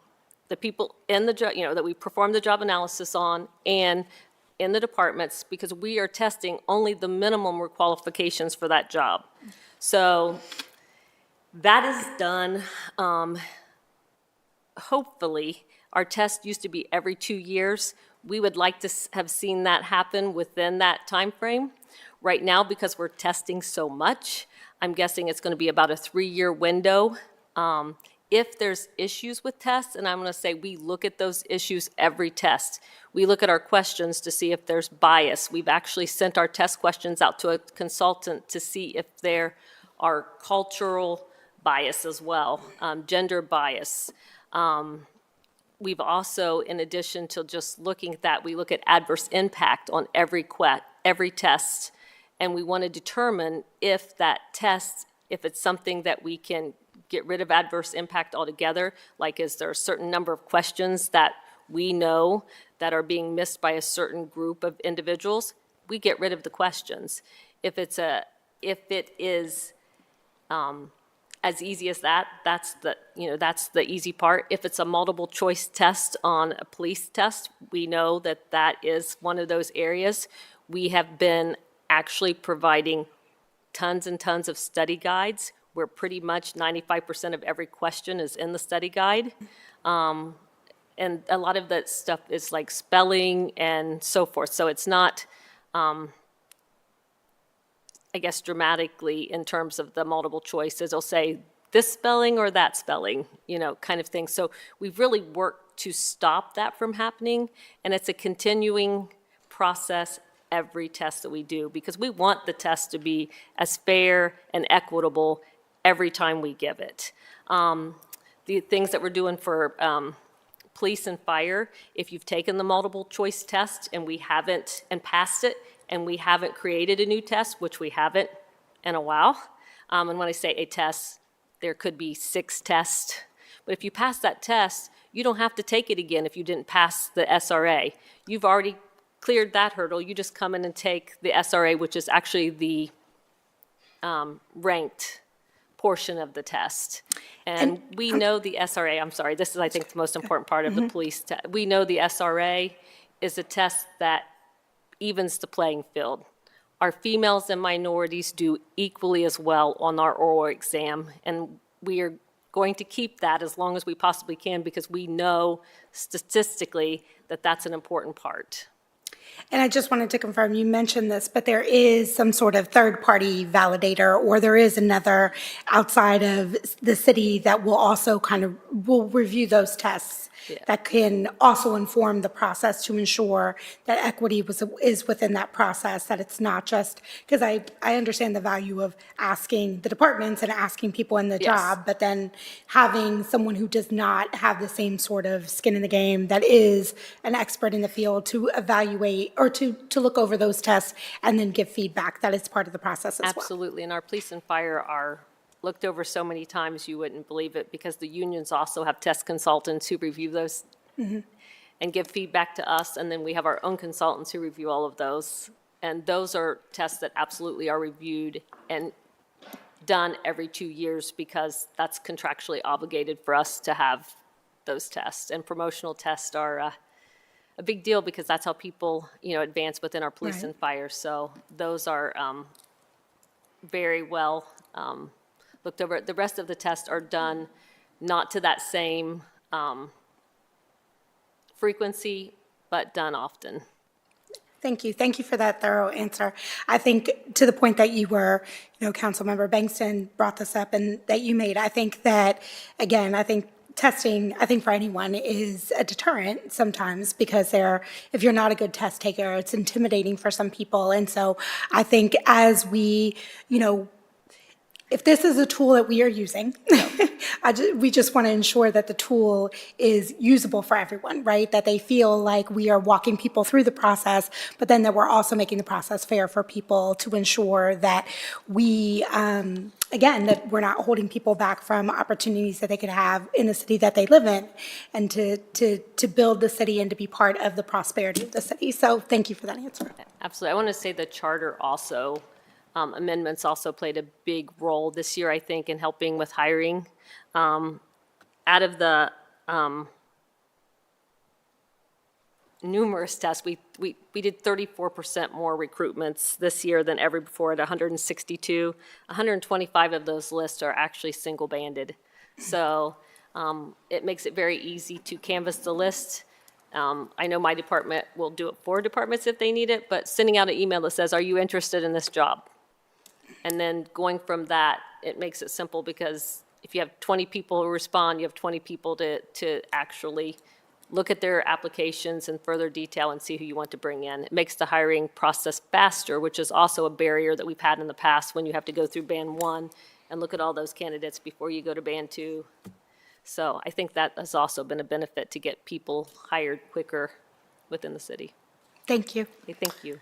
the people in the job, that we perform the job analysis on and in the departments, because we are testing only the minimum qualifications for that job. So that is done. Hopefully, our test used to be every 2 years. We would like to have seen that happen within that time frame. Right now, because we're testing so much, I'm guessing it's going to be about a 3-year window. If there's issues with tests, and I'm going to say we look at those issues every test. We look at our questions to see if there's bias. We've actually sent our test questions out to a consultant to see if there are cultural bias as well, gender bias. We've also, in addition to just looking at that, we look at adverse impact on every test, and we want to determine if that test, if it's something that we can get rid of adverse impact altogether, like is there a certain number of questions that we know that are being missed by a certain group of individuals, we get rid of the questions. If it is as easy as that, that's the easy part. If it's a multiple choice test on a police test, we know that that is one of those areas. We have been actually providing tons and tons of study guides where pretty much 95% of every question is in the study guide. And a lot of that stuff is like spelling and so forth. So it's not, I guess, dramatically in terms of the multiple choices. It'll say this spelling or that spelling, kind of thing. So we've really worked to stop that from happening. And it's a continuing process every test that we do, because we want the test to be as fair and equitable every time we give it. The things that we're doing for police and fire, if you've taken the multiple choice test and we haven't, and passed it, and we haven't created a new test, which we haven't in a while, and when I say a test, there could be 6 tests, but if you pass that test, you don't have to take it again if you didn't pass the SRA. You've already cleared that hurdle. You just come in and take the SRA, which is actually the ranked portion of the test. And we know the SRA, I'm sorry, this is, I think, the most important part of the police test. We know the SRA is a test that evens the playing field. Our females and minorities do equally as well on our oral exam, and we are going to keep that as long as we possibly can, because we know statistically that that's an important part. And I just wanted to confirm, you mentioned this, but there is some sort of third-party validator, or there is another outside of the city that will also will review those tests that can also inform the process to ensure that equity is within that process, that it's not just, because I understand the value of asking the departments and asking people in the job, but then having someone who does not have the same sort of skin in the game, that is an expert in the field, to evaluate or to look over those tests and then give feedback. That is part of the process as well. Absolutely, and our police and fire are looked over so many times you wouldn't believe it, because the unions also have test consultants who review those and give feedback to us, and then we have our own consultants who review all of those. And those are tests that absolutely are reviewed and done every 2 years, because that's contractually obligated for us to have those tests. And promotional tests are a big deal, because that's how people, advance within our police and fire. So those are very well looked over. The rest of the tests are done not to that same frequency, but done often. Thank you. Thank you for that thorough answer. I think to the point that you were, Councilmember Bankston brought this up and that you made, I think that, again, I think testing, I think for anyone, is a deterrent sometimes because if you're not a good test taker, it's intimidating for some people. And so I think as we, if this is a tool that we are using, we just want to ensure that the tool is usable for everyone, right? That they feel like we are walking people through the process, but then that we're also making the process fair for people to ensure that we, again, that we're not holding people back from opportunities that they could have in the city that they live in, and to build the city and to be part of the prosperity of the city. So thank you for that answer. Absolutely. I want to say the charter also, amendments also played a big role this year, I think, in helping with hiring. Out of the numerous tests, we did 34% more recruitments this year than ever before at 162. 125 of those lists are actually single-banded. So it makes it very easy to canvass the list. I know my department will do it for departments if they need it, but sending out an email that says, are you interested in this job? And then going from that, it makes it simple because if you have 20 people who respond, you have 20 people to actually look at their applications in further detail and see who you want to bring in. It makes the hiring process faster, which is also a barrier that we've had in the past when you have to go through band 1 and look at all those candidates before you go to band 2. So I think that has also been a benefit to get people hired quicker within the city. Thank you. Okay, thank you.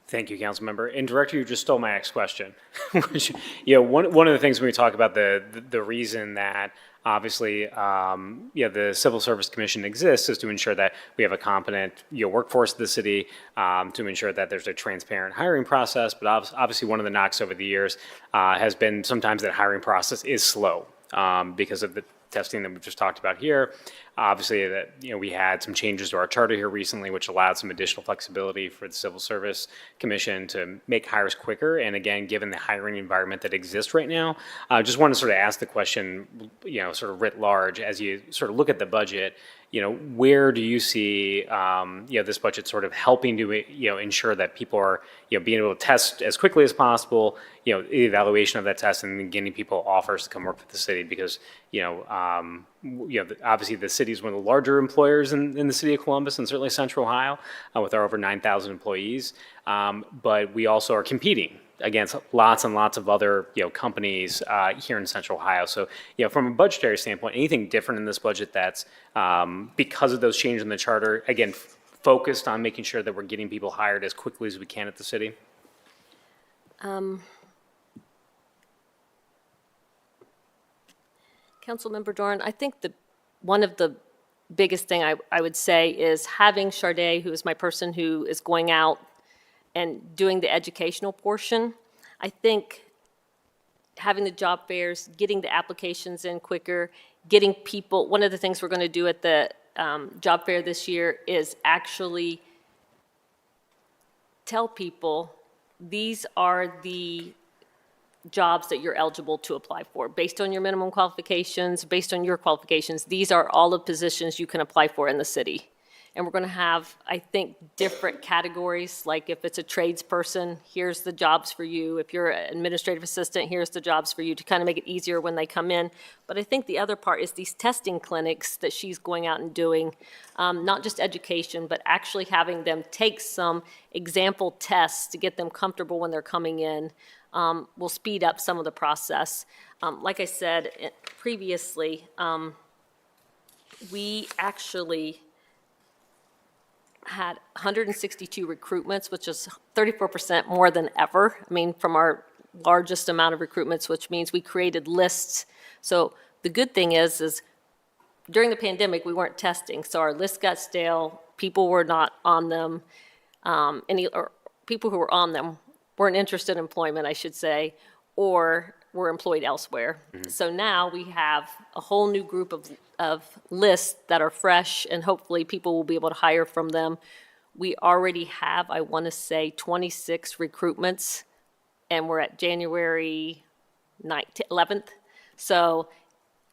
Thank you, Councilmember. And Director, you just stole my next question. One of the things when we talk about the reason that obviously, the Civil Service Commission exists is to ensure that we have a competent, workforce of the city, to ensure that there's a transparent hiring process. But obviously, one of the knocks over the years has been sometimes that hiring process is slow because of the testing that we've just talked about here. Obviously, that we had some changes to our charter here recently, which allowed some additional flexibility for the Civil Service Commission to make hires quicker. And again, given the hiring environment that exists right now, I just want to sort of ask the question, sort of writ large, as you sort of look at the budget, where do you see, this budget sort of helping to, ensure that people are, being able to test as quickly as possible, the evaluation of that test and then getting people offers to come work for the city because, obviously the city is one of the larger employers in the city of Columbus and certainly Central Ohio with our over 9,000 employees. But we also are competing against lots and lots of other, companies here in Central Ohio. So, from a budgetary standpoint, anything different in this budget that's because of those changes in the charter, again, focused on making sure that we're getting people hired as quickly as we can at the city? Councilmember Doran, I think one of the biggest thing I would say is having Charday, who is my person who is going out and doing the educational portion. I think having the job fairs, getting the applications in quicker, getting people, one of the things we're going to do at the job fair this year is actually tell people these are the jobs that you're eligible to apply for. Based on your minimum qualifications, based on your qualifications, these are all the positions you can apply for in the city. And we're going to have, I think, different categories, like if it's a tradesperson, here's the jobs for you. If you're an administrative assistant, here's the jobs for you to kind of make it easier when they come in. But I think the other part is these testing clinics that she's going out and doing, not just education, but actually having them take some example tests to get them comfortable when they're coming in. Will speed up some of the process. Like I said previously, we actually had 162 recruitments, which is 34% more than ever. I mean, from our largest amount of recruitments, which means we created lists. So the good thing is during the pandemic, we weren't testing, so our list got stale. People were not on them. Or people who were on them weren't interested in employment, I should say, or were employed elsewhere. Mm-hmm. So now we have a whole new group of lists that are fresh, and hopefully people will be able to hire from them. We already have, I want to say, 26 recruitments, and we're at January 11th. So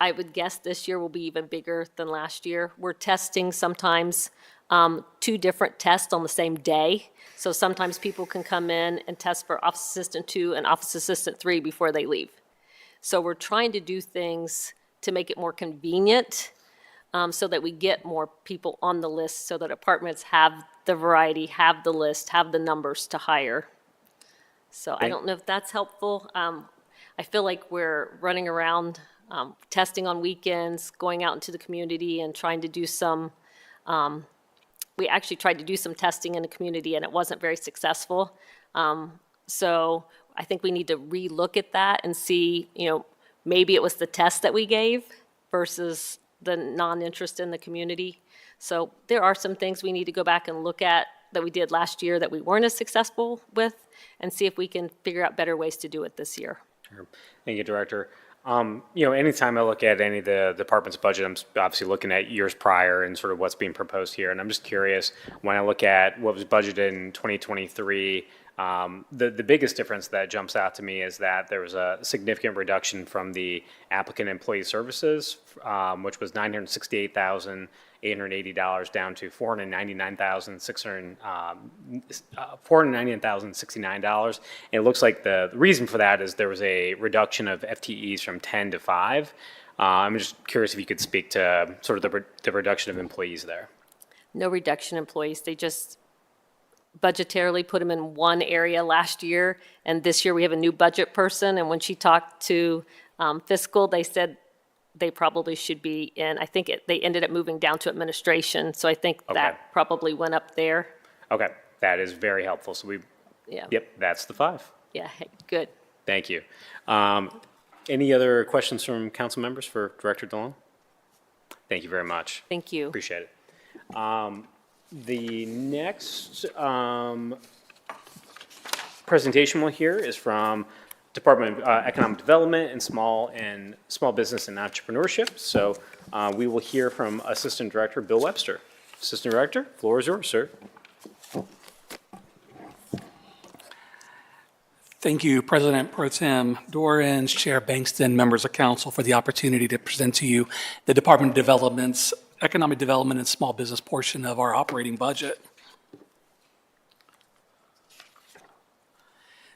I would guess this year will be even bigger than last year. We're testing sometimes 2 different tests on the same day. So sometimes people can come in and test for Office Assistant 2 and Office Assistant 3 before they leave. So we're trying to do things to make it more convenient, so that we get more people on the list, so that apartments have the variety, have the list, have the numbers to hire. So I don't know if that's helpful. I feel like we're running around, testing on weekends, going out into the community and trying to do some, we actually tried to do some testing in the community and it wasn't very successful. So I think we need to relook at that and see, maybe it was the test that we gave versus the non-interest in the community. So there are some things we need to go back and look at that we did last year that we weren't as successful with, and see if we can figure out better ways to do it this year. Thank you, Director. Anytime I look at any of the department's budget, I'm obviously looking at years prior and sort of what's being proposed here. And I'm just curious, when I look at what was budgeted in 2023, the biggest difference that jumps out to me is that there was a significant reduction from the applicant employee services, which was $968,880 down to $499,069. And it looks like the reason for that is there was a reduction of FTEs from 10 to 5. I'm just curious if you could speak to sort of the reduction of employees there. No reduction in employees, they just budgetarily put them in one area last year, and this year we have a new budget person, and when she talked to fiscal, they said they probably should be in, I think they ended up moving down to administration, so I think that probably went up there. Okay, that is very helpful. So Yeah. Yep, that's the 5. Yeah, good. Thank you. Any other questions from council members for Director DeLong? Thank you very much. Thank you. Appreciate it. The next presentation we'll hear is from Department of Economic Development and Small Business and Entrepreneurship. So we will hear from Assistant Director Bill Webster. Assistant Director, floor is yours, sir. Thank you, President Pro Tem Dorans, Chair Bankston, members of council, for the opportunity to present to you the Department of Development's Economic Development and Small Business portion of our operating budget.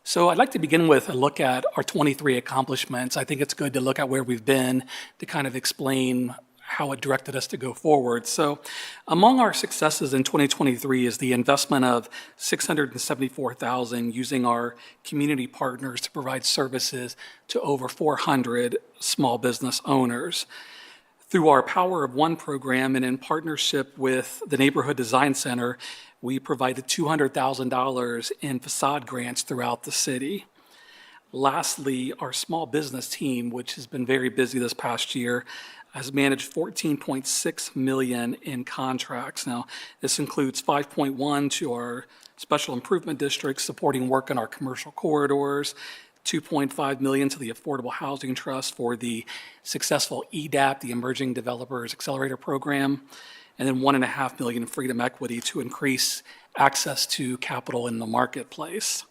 So I'd like to begin with a look at our 23 accomplishments. I think it's good to look at where we've been to kind of explain how it directed us to go forward. So among our successes in 2023 is the investment of $674,000 using our community partners to provide services to over 400 small business owners. Through our Power of One program and in partnership with the Neighborhood Design Center, we provided $200,000 in facade grants throughout the city. Lastly, our small business team, which has been very busy this past year, has managed $14.6 million in contracts. Now, this includes $5.1 to our special improvement districts supporting work in our commercial corridors, $2.5 million to the Affordable Housing Trust for the successful EDAP, the Emerging Developers Accelerator Program, and then $1.5 million in Freedom Equity to increase access to capital in the marketplace.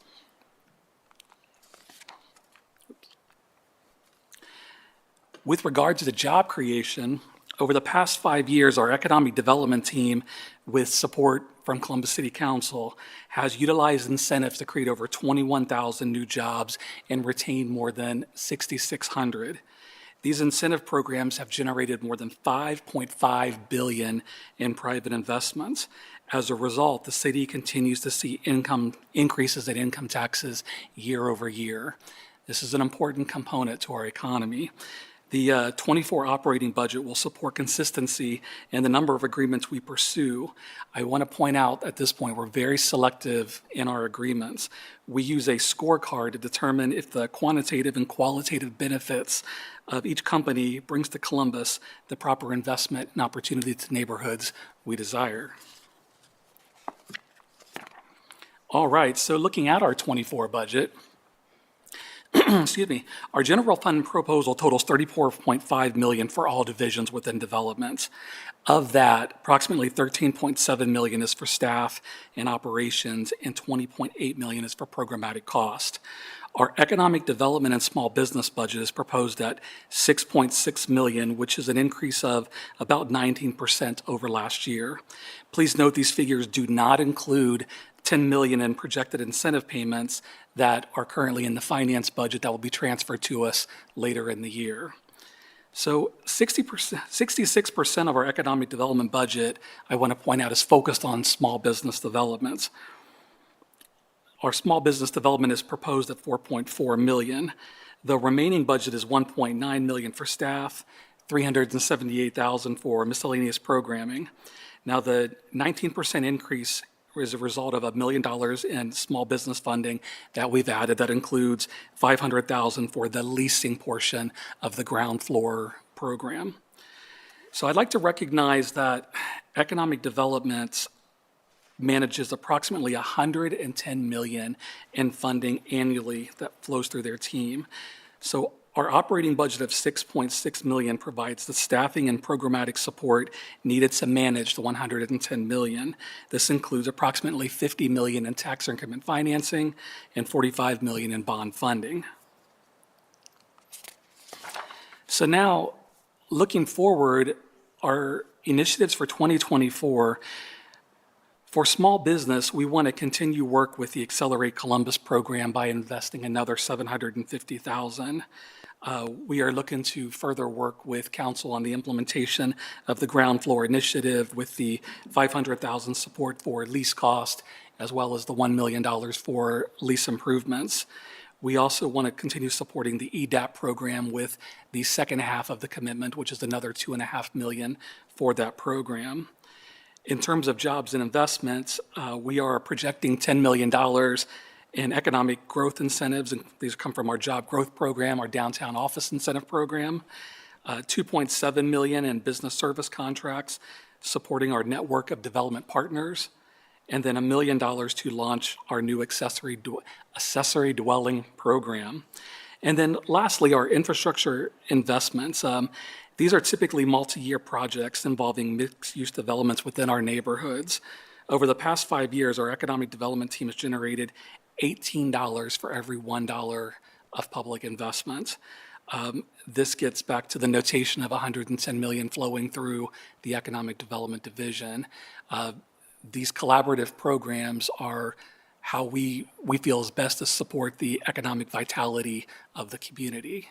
With regard to the job creation, over the past 5 years, our economic development team, with support from Columbus City Council, has utilized incentives to create over 21,000 new jobs and retain more than 6,600. These incentive programs have generated more than $5.5 billion in private investments. As a result, the city continues to see income increases in income taxes year over year. This is an important component to our economy. The 24 operating budget will support consistency in the number of agreements we pursue. I want to point out at this point, we're very selective in our agreements. We use a scorecard to determine if the quantitative and qualitative benefits of each company brings to Columbus the proper investment and opportunity to neighborhoods we desire. All right, so looking at our 24 budget, excuse me, our general fund proposal totals $34.5 million for all divisions within development. Of that, approximately $13.7 million is for staff and operations, and $20.8 million is for programmatic cost. Our economic development and small business budget is proposed at $6.6 million, which is an increase of about 19% over last year. Please note these figures do not include $10 million in projected incentive payments that are currently in the finance budget that will be transferred to us later in the year. So 66% of our economic development budget, I want to point out, is focused on small business development. Our small business development is proposed at 4.4 million. The remaining budget is 1.9 million for staff, 378,000 for miscellaneous programming. Now, the 19% increase is a result of $1 million in small business funding that we've added. That includes 500,000 for the leasing portion of the ground floor program. So I'd like to recognize that economic development manages approximately 110 million in funding annually that flows through their team. So our operating budget of 6.6 million provides the staffing and programmatic support needed to manage the 110 million. This includes approximately 50 million in tax increment financing and 45 million in bond funding. So now, looking forward, our initiatives for 2024, for small business, we want to continue work with the Accelerate Columbus program by investing another $750,000. We are looking to further work with council on the implementation of the ground floor initiative with the $500,000 support for lease cost, as well as the $1 million for lease improvements. We also want to continue supporting the EDAP program with the second half of the commitment, which is another $2.5 million for that program. In terms of jobs and investments, we are projecting $10 million in economic growth incentives, and these come from our job growth program, our downtown office incentive program, 2.7 million in business service contracts supporting our network of development partners, and then $1 million to launch our new accessory dwelling program. And then lastly, our infrastructure investments. These are typically multi-year projects involving mixed-use developments within our neighborhoods. Over the past 5 years, our economic development team has generated $18 for every $1 of public investment. This gets back to the notation of 110 million flowing through the Economic Development Division. These collaborative programs are how we feel is best to support the economic vitality of the community.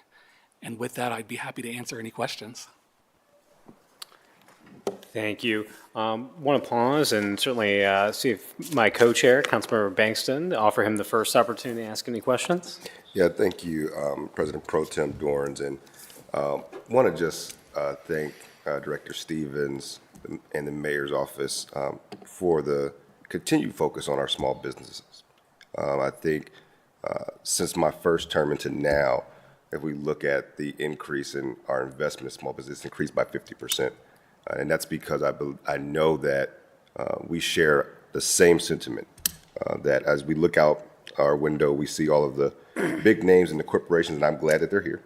And with that, I'd be happy to answer any questions. Thank you. Want to pause and certainly see if my co-chair, Councilmember Bankston, offer him the first opportunity to ask any questions. Yeah, thank you, President Pro Tem Dorns, and want to just thank Director Stevens and the Mayor's office for the continued focus on our small businesses. I think since my first term into now, if we look at the increase in our investment in small business, it's increased by 50%. And that's because I know that we share the same sentiment, that as we look out our window, we see all of the big names and the corporations, and I'm glad that they're here.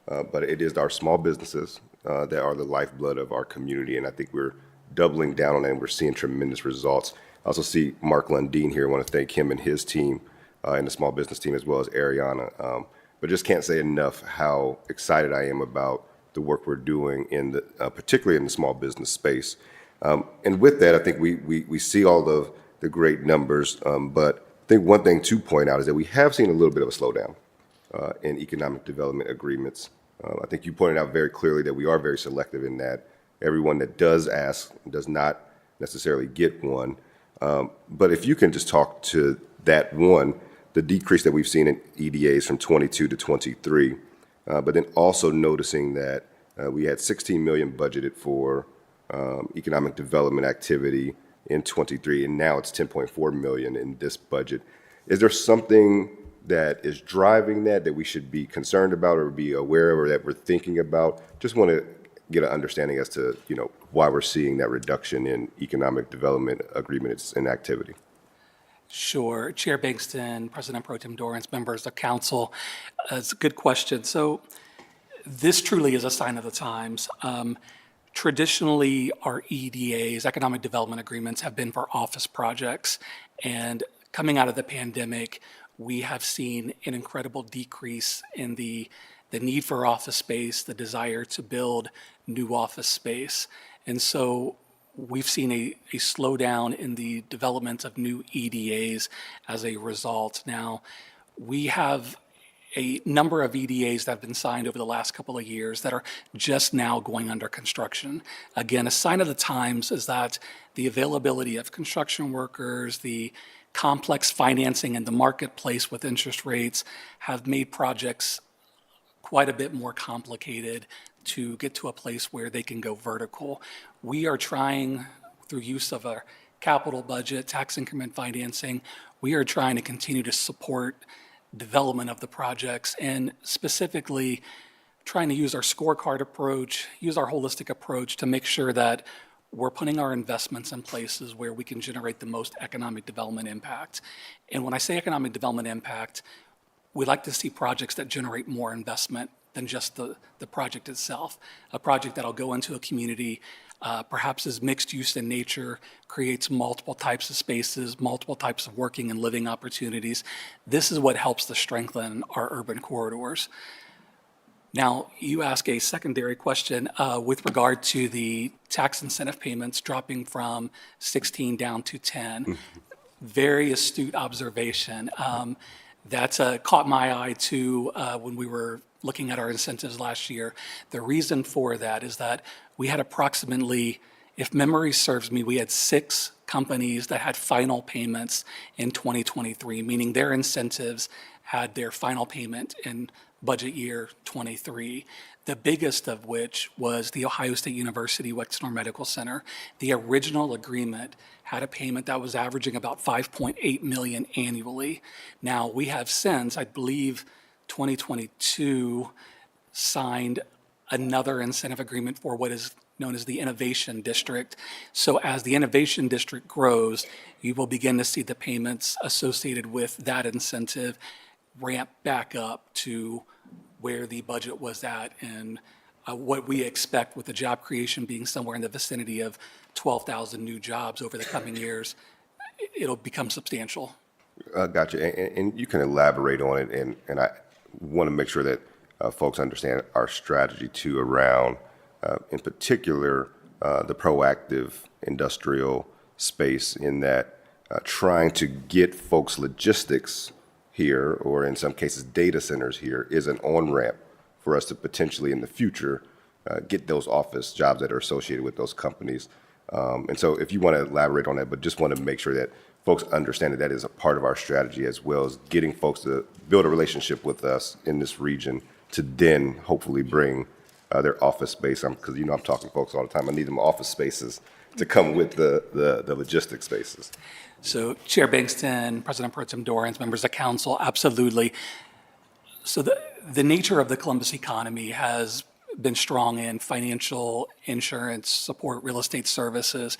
But it is our small businesses that are the lifeblood of our community, and I think we're doubling down on it, and we're seeing tremendous results. I also see Mark Lundeen here. I want to thank him and his team and the small business team, as well as Ariana. But just can't say enough how excited I am about the work we're doing in the, particularly in the small business space. And with that, I think we see all of the great numbers, but I think one thing to point out is that we have seen a little bit of a slowdown in economic development agreements. I think you pointed out very clearly that we are very selective in that everyone that does ask does not necessarily get one. But if you can just talk to that one, the decrease that we've seen in EDAs from 22 to 23, but then also noticing that we had 16 million budgeted for economic development activity in 23, and now it's 10.4 million in this budget. Is there something that is driving that we should be concerned about or be aware of or that we're thinking about? Just want to get an understanding as to, why we're seeing that reduction in economic development agreements and activity. Sure. Chair Bankston, President Pro Tem Dorans, members of council. It's a good question. So this truly is a sign of the times. Traditionally, our EDAs, economic development agreements, have been for office projects. And coming out of the pandemic, we have seen an incredible decrease in the need for office space, the desire to build new office space. And so we've seen a slowdown in the development of new EDAs as a result. Now, we have a number of EDAs that have been signed over the last couple of years that are just now going under construction. Again, a sign of the times is that the availability of construction workers, the complex financing in the marketplace with interest rates have made projects quite a bit more complicated to get to a place where they can go vertical. We are trying, through use of our capital budget, tax increment financing, we are trying to continue to support development of the projects and specifically trying to use our scorecard approach, use our holistic approach to make sure that we're putting our investments in places where we can generate the most economic development impact. And when I say economic development impact, we like to see projects that generate more investment than just the project itself. A project that'll go into a community, perhaps is mixed use in nature, creates multiple types of spaces, multiple types of working and living opportunities. This is what helps to strengthen our urban corridors. Now, you ask a secondary question with regard to the tax incentive payments dropping from 16 down to 10. Very astute observation. That's caught my eye too when we were looking at our incentives last year. The reason for that is that we had approximately, if memory serves me, we had 6 companies that had final payments in 2023, meaning their incentives had their final payment in budget year 23. The biggest of which was the Ohio State University Wexner Medical Center. The original agreement had a payment that was averaging about $5.8 million annually. Now, we have since, I believe, 2022 signed another incentive agreement for what is known as the Innovation District. So as the Innovation District grows, you will begin to see the payments associated with that incentive ramp back up to where the budget was at and what we expect with the job creation being somewhere in the vicinity of 12,000 new jobs over the coming years. It'll become substantial. Gotcha. And you can elaborate on it, and I want to make sure that folks understand our strategy too around, in particular, the proactive industrial space in that trying to get folks logistics here, or in some cases data centers here, is an on-ramp for us to potentially in the future get those office jobs that are associated with those companies. And so if you want to elaborate on that, but just want to make sure that folks understand that that is a part of our strategy, as well as getting folks to build a relationship with us in this region to then hopefully bring their office space. Because I'm talking to folks all the time. I need them office spaces to come with the logistics spaces. So Chair Bankston, President Pro Tem Dorans, members of council, absolutely. So the nature of the Columbus economy has been strong in financial, insurance, support, real estate services,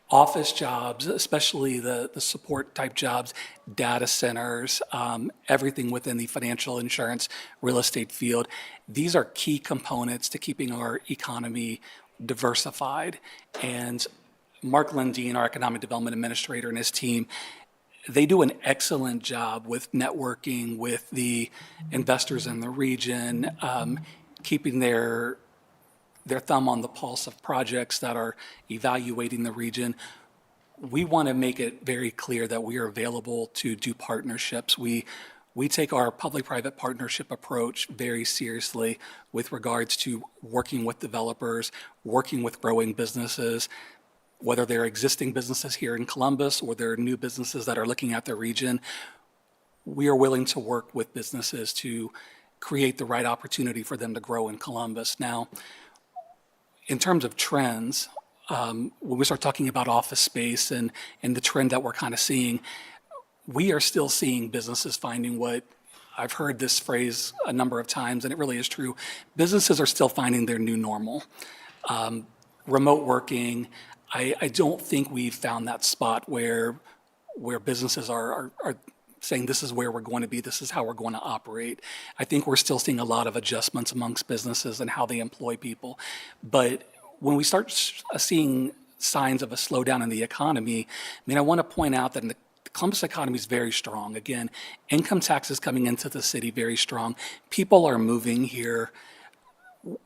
office jobs, especially the support type jobs, data centers, everything within the financial, insurance, real estate field. These are key components to keeping our economy diversified. And Mark Lundeen, our economic development administrator, and his team, they do an excellent job with networking with the investors in the region, keeping their thumb on the pulse of projects that are evaluating the region. We want to make it very clear that we are available to do partnerships. We take our public-private partnership approach very seriously with regards to working with developers, working with growing businesses, whether they're existing businesses here in Columbus or they're new businesses that are looking at the region. We are willing to work with businesses to create the right opportunity for them to grow in Columbus. Now, in terms of trends, when we start talking about office space and the trend that we're kind of seeing, we are still seeing businesses finding what I've heard this phrase a number of times, and it really is true. Businesses are still finding their new normal. Remote working, I don't think we've found that spot where businesses are saying this is where we're going to be, this is how we're going to operate. I think we're still seeing a lot of adjustments amongst businesses and how they employ people. But when we start seeing signs of a slowdown in the economy, I want to point out that the Columbus economy is very strong. Again, income taxes coming into the city very strong. People are moving here.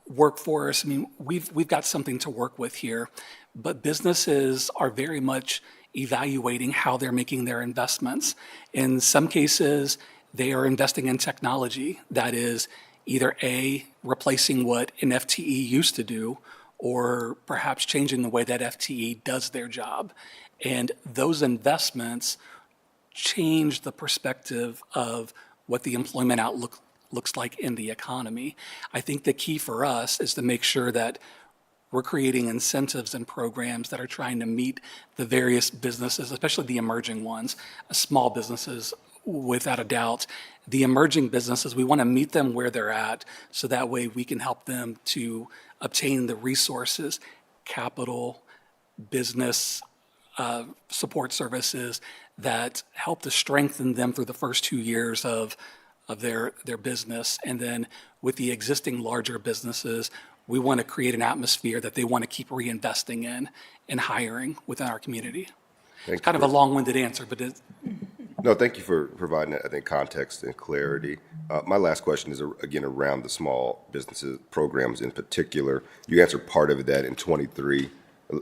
Workforce, we've got something to work with here, but businesses are very much evaluating how they're making their investments. In some cases, they are investing in technology that is either A, replacing what an FTE used to do, or perhaps changing the way that FTE does their job. And those investments change the perspective of what the employment outlook looks like in the economy. I think the key for us is to make sure that we're creating incentives and programs that are trying to meet the various businesses, especially the emerging ones, small businesses, without a doubt. The emerging businesses, we want to meet them where they're at, so that way we can help them to obtain the resources, capital, business support services that help to strengthen them through the first 2 years of their business. And then with the existing larger businesses, we want to create an atmosphere that they want to keep reinvesting in and hiring within our community. Thank It's kind you of a for- long-winded answer, but No, thank you for providing that, I think, context and clarity. My last question is, again, around the small businesses programs in particular. You answered part of that in '23.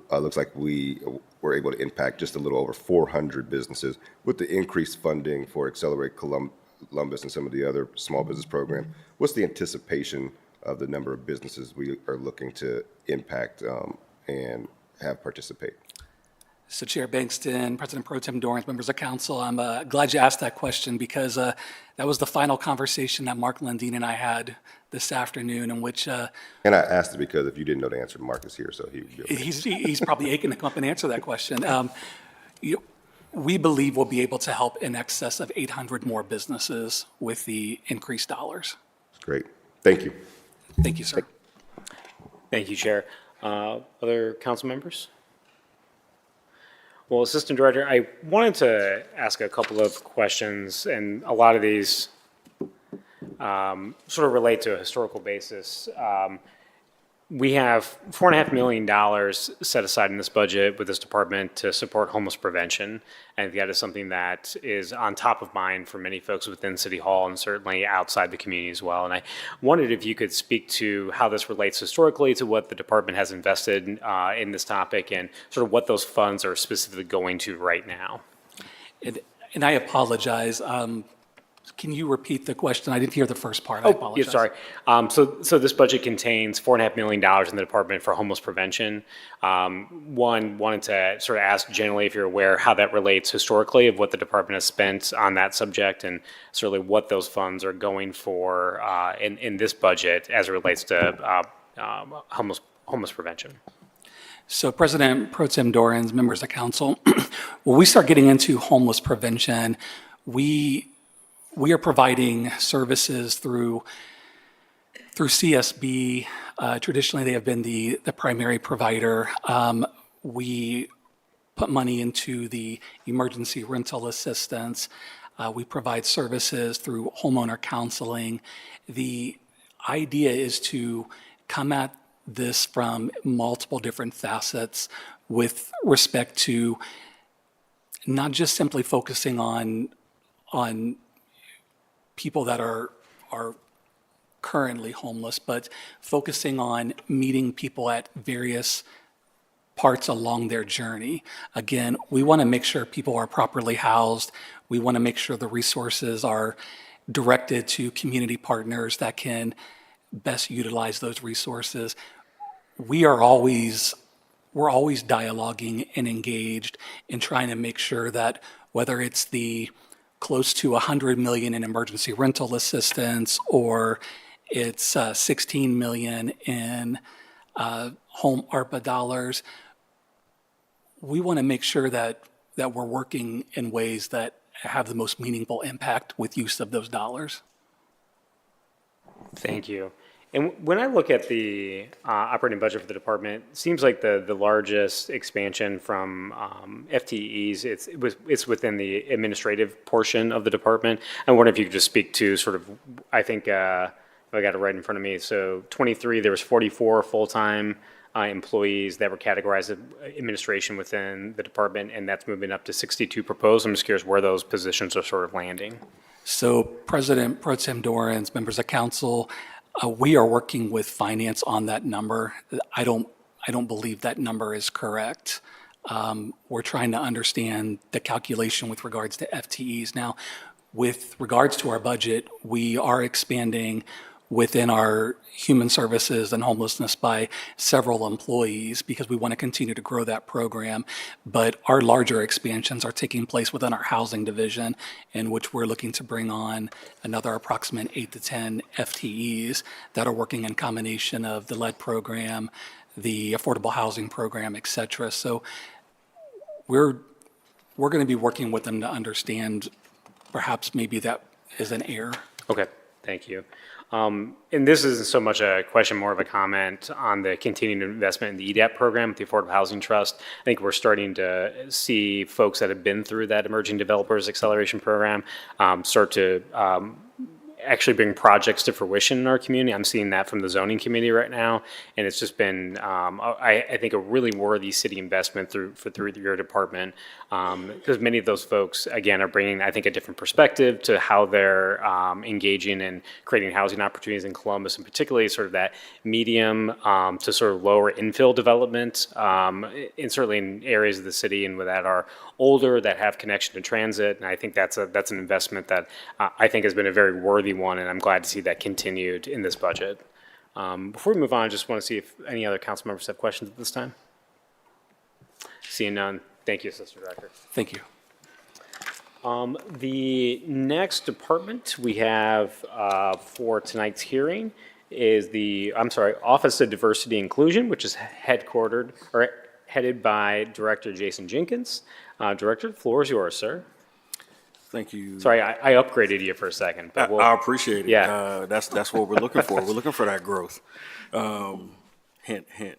Looks like we were able to impact just a little over 400 businesses. With the increased funding for Accelerate Columbus and some of the other small business programs, what's the anticipation of the number of businesses we are looking to impact and have participate? So Chair Bankston, President Pro Tem Dorrance, members of council, I'm glad you asked that question, because that was the final conversation that Mark Lundin and I had this afternoon, in which And I asked it because if you didn't know the answer, Mark is here, so he would be okay. he's probably aching to come up and answer that question. We believe we'll be able to help in excess of 800 more businesses with the increased dollars. Great. Thank you. Thank you, sir. Thank you, Chair. Other council members? Well, Assistant Director, I wanted to ask a couple of questions, and a lot of these sort of relate to a historical basis. We have $4.5 million set aside in this budget with this department to support homeless prevention. And that is something that is on top of mind for many folks within City Hall and certainly outside the community as well. And I wondered if you could speak to how this relates historically to what the department has invested in this topic, and sort of what those funds are specifically going to right now. And I apologize. Can you repeat the question? I didn't hear the first part. I apologize. Yeah, sorry. So this budget contains $4.5 million in the Department for Homeless Prevention. Wanted to sort of ask generally if you're aware how that relates historically of what the department has spent on that subject, and certainly what those funds are going for in this budget as it relates to homeless prevention. So President Pro Tem Dorrance, members of council, when we start getting into homeless prevention, we are providing services through CSB. Traditionally, they have been the primary provider. We put money into the emergency rental assistance. We provide services through homeowner counseling. The idea is to come at this from multiple different facets with respect to not just simply focusing on people that are currently homeless, but focusing on meeting people at various parts along their journey. Again, we want to make sure people are properly housed. We want to make sure the resources are directed to community partners that can best utilize those resources. We're always dialoguing and engaged in trying to make sure that whether it's the close to $100 million in emergency rental assistance, or it's $16 million in home ARPA dollars, we want to make sure that we're working in ways that have the most meaningful impact with use of those dollars. Thank you. And when I look at the operating budget for the department, it seems like the largest expansion from FTEs, it's within the administrative portion of the department. I wonder if you could just speak to sort of, I think, if I got it right in front of me, so 23, there was 44 full-time employees that were categorized as administration within the department, and that's moving up to 62 proposed. I'm just curious where those positions are sort of landing. So President Pro Tem Dorrance, members of council, we are working with finance on that number. I don't believe that number is correct. We're trying to understand the calculation with regards to FTEs. Now, with regards to our budget, we are expanding within our human services and homelessness by several employees because we want to continue to grow that program. But our larger expansions are taking place within our housing division, in which we're looking to bring on another approximate 8 to 10 FTEs that are working in combination of the lead program, the affordable housing program, et cetera. So we're going to be working with them to understand perhaps maybe that is an error. Okay, thank you. And this isn't so much a question, more of a comment on the continued investment in the EDAP program with the Affordable Housing Trust. I think we're starting to see folks that have been through that Emerging Developers Acceleration Program start to actually bring projects to fruition in our community. I'm seeing that from the zoning committee right now, and it's just been, I think, a really worthy city investment through your department, because many of those folks, again, are bringing, I think, a different perspective to how they're engaging in creating housing opportunities in Columbus, and particularly sort of that medium to sort of lower infill development, and certainly in areas of the city and that are older, that have connection to transit. And I think that's an investment that I think has been a very worthy one, and I'm glad to see that continued in this budget. Before we move on, I just want to see if any other council members have questions at this time. Seeing none, thank you, Assistant Director. Thank you. The next department we have for tonight's hearing is the Office of Diversity Inclusion, which is headed by Director Jason Jenkins. Director, the floor is yours, sir. Thank you. Sorry, I upgraded you for a second. But I appreciate it. Yeah. That's what we're looking for. We're looking for that growth. Hint, hint.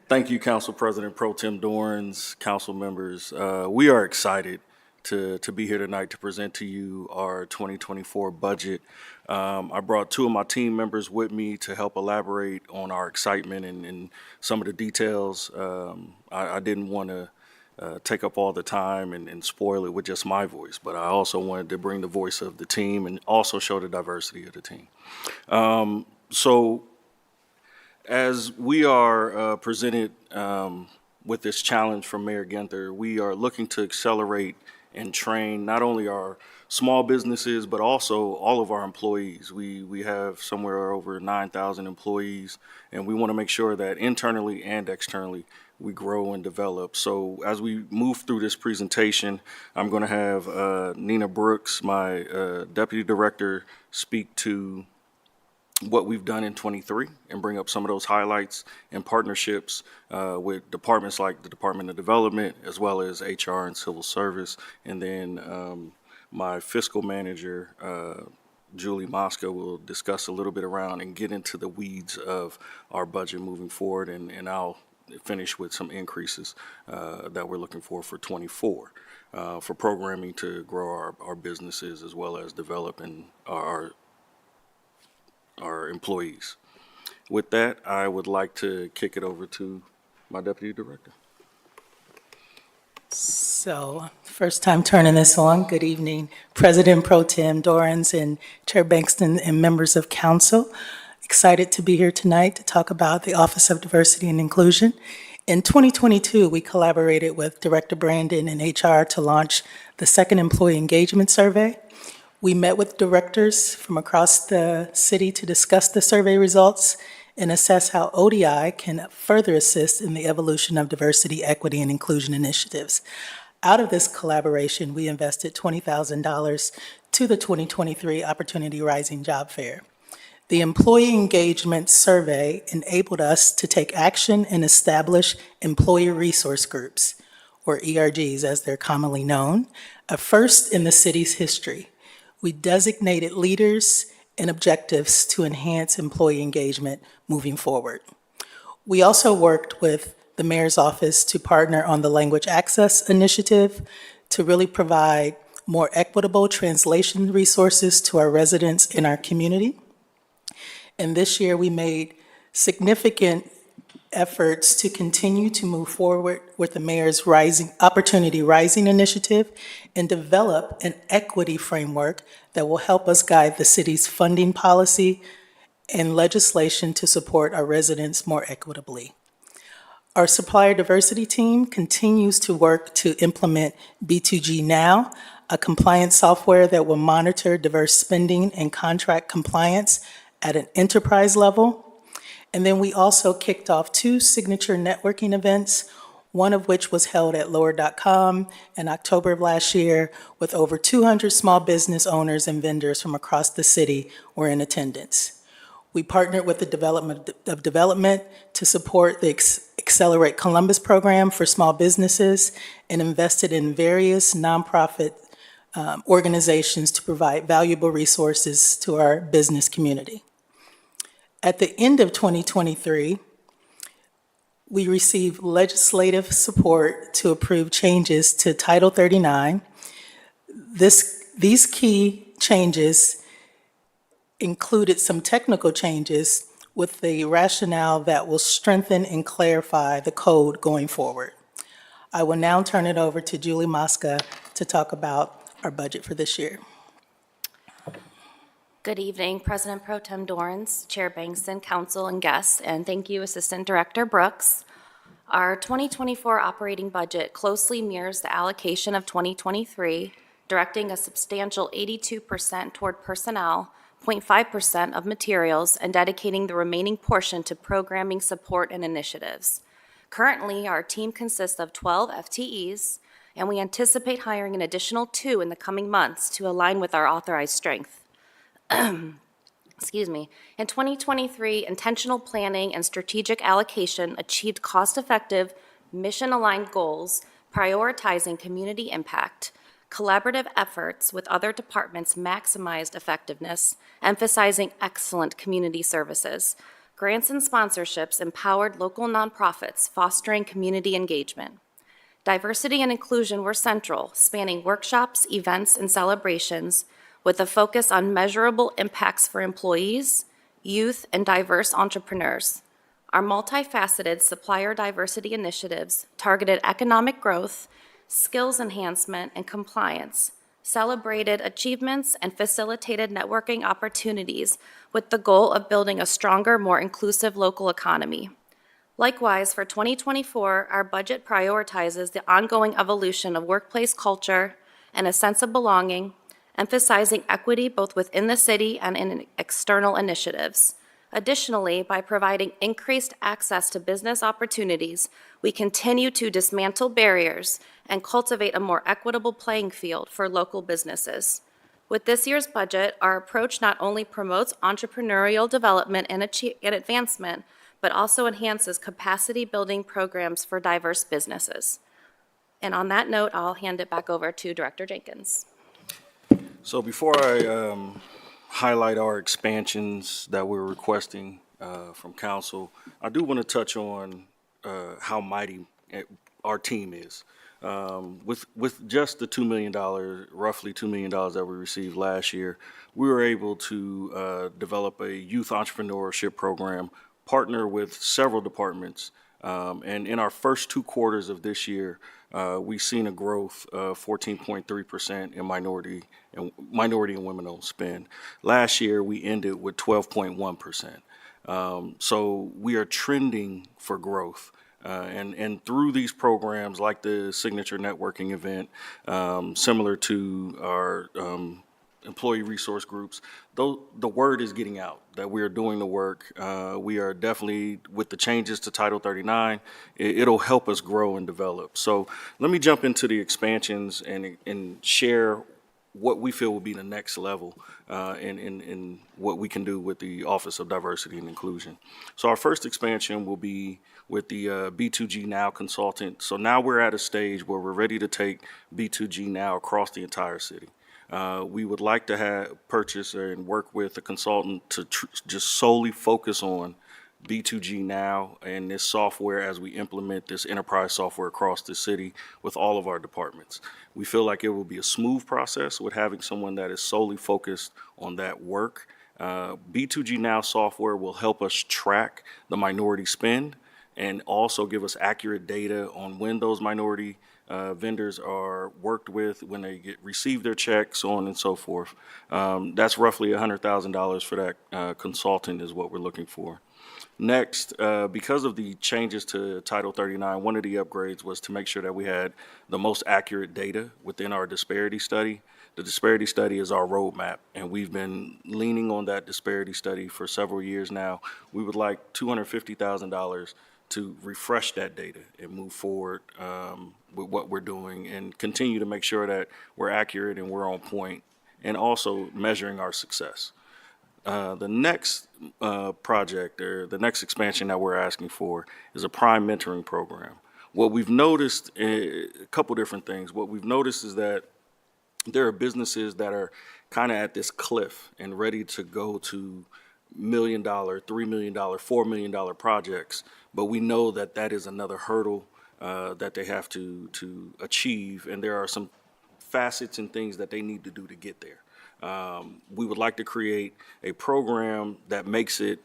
Thank you, Council President Pro Tem Dorans, council members. We are excited to be here tonight to present to you our 2024 budget. I brought two of my team members with me to help elaborate on our excitement and some of the details. I didn't want to take up all the time and spoil it with just my voice, but I also wanted to bring the voice of the team and also show the diversity of the team. So as we are presented with this challenge from Mayor Ginther, we are looking to accelerate and train not only our small businesses, but also all of our employees. We have somewhere over 9,000 employees, and we want to make sure that internally and externally we grow and develop. So as we move through this presentation, I'm going to have Nina Brooks, my Deputy Director, speak to what we've done in '23 and bring up some of those highlights and partnerships with departments like the Department of Development, as well as HR and Civil Service. And then my fiscal manager, Julie Mosca, will discuss a little bit around and get into the weeds of our budget moving forward. And I'll finish with some increases that we're looking for '24 for programming to grow our businesses as well as developing our employees. With that, I would like to kick it over to my Deputy Director. So, first time turning this on. Good evening, President Pro Tem Dorans and Chair Bankston and members of council. Excited to be here tonight to talk about the Office of Diversity and Inclusion. In 2022, we collaborated with Director Brandon and HR to launch the second Employee Engagement Survey. We met with directors from across the city to discuss the survey results and assess how ODI can further assist in the evolution of diversity, equity, and inclusion initiatives. Out of this collaboration, we invested $20,000 to the 2023 Opportunity Rising Job Fair. The Employee Engagement Survey enabled us to take action and establish employer resource groups, or ERGs as they're commonly known, a first in the city's history. We designated leaders and objectives to enhance employee engagement moving forward. We also worked with the Mayor's Office to partner on the Language Access Initiative to really provide more equitable translation resources to our residents in our community. And this year, we made significant efforts to continue to move forward with the Mayor's Opportunity Rising initiative and develop an equity framework that will help us guide the city's funding policy and legislation to support our residents more equitably. Our supplier diversity team continues to work to implement B2G Now, a compliance software that will monitor diverse spending and contract compliance at an enterprise level. And then we also kicked off 2 signature networking events, one of which was held at Lower.com in October of last year, with over 200 small business owners and vendors from across the city were in attendance. We partnered with the Development of Development to support the Accelerate Columbus program for small businesses and invested in various nonprofit organizations to provide valuable resources to our business community. At the end of 2023, we received legislative support to approve changes to Title 39. These key changes included some technical changes with the rationale that will strengthen and clarify the code going forward. I will now turn it over to Julie Mosca to talk about our budget for this year. Good evening, President Pro Tem Dorans, Chair Bankston, Council, and guests, and thank you, Assistant Director Brooks. Our 2024 operating budget closely mirrors the allocation of 2023, directing a substantial 82% toward personnel, 0.5% of materials, and dedicating the remaining portion to programming support and initiatives. Currently, our team consists of 12 FTEs, and we anticipate hiring an additional 2 in the coming months to align with our authorized strength. Excuse me. In 2023, intentional planning and strategic allocation achieved cost-effective, mission-aligned goals, prioritizing community impact. Collaborative efforts with other departments maximized effectiveness, emphasizing excellent community services. Grants and sponsorships empowered local nonprofits, fostering community engagement. Diversity and inclusion were central, spanning workshops, events, and celebrations, with a focus on measurable impacts for employees, youth, and diverse entrepreneurs. Our multifaceted supplier diversity initiatives targeted economic growth, skills enhancement, and compliance, celebrated achievements, and facilitated networking opportunities with the goal of building a stronger, more inclusive local economy. Likewise, for 2024, our budget prioritizes the ongoing evolution of workplace culture and a sense of belonging, emphasizing equity both within the city and in external initiatives. Additionally, by providing increased access to business opportunities, we continue to dismantle barriers and cultivate a more equitable playing field for local businesses. With this year's budget, our approach not only promotes entrepreneurial development and advancement, but also enhances capacity-building programs for diverse businesses. And on that note, I'll hand it back over to Director Jenkins. So before I highlight our expansions that we're requesting from council, I do want to touch on how mighty our team is. With just the $2 million, roughly $2 million that we received last year, we were able to develop a youth entrepreneurship program, partner with several departments, and in our first 2 quarters of this year, we've seen a growth of 14.3% in minority and women-owned spend. Last year, we ended with 12.1%. So we are trending for growth. And through these programs, like the Signature Networking event, similar to our employee resource groups, though the word is getting out that we are doing the work. We are definitely, with the changes to Title 39, it'll help us grow and develop. So let me jump into the expansions and share what we feel will be the next level in what we can do with the Office of Diversity and Inclusion. So our first expansion will be with the B2G Now consultant. So now we're at a stage where we're ready to take B2G Now across the entire city. We would like to purchase and work with a consultant to just solely focus on B2G Now and this software as we implement this enterprise software across the city with all of our departments. We feel like it will be a smooth process with having someone that is solely focused on that work. B2G Now software will help us track the minority spend and also give us accurate data on when those minority vendors are worked with, when they receive their checks, so on and so forth. That's roughly $100,000 for that consultant is what we're looking for. Next, because of the changes to Title 39, one of the upgrades was to make sure that we had the most accurate data within our disparity study. The disparity study is our roadmap, and we've been leaning on that disparity study for several years now. We would like $250,000 to refresh that data and move forward with what we're doing and continue to make sure that we're accurate and we're on point, and also measuring our success. The next project, or the next expansion that we're asking for, is a prime mentoring program. What we've noticed, a couple different things. What we've noticed is that there are businesses that are kind of at this cliff and ready to go to $1 million, $3 million, $4 million projects, but we know that that is another hurdle that they have to achieve, and there are some facets and things that they need to do to get there. We would like to create a program that makes it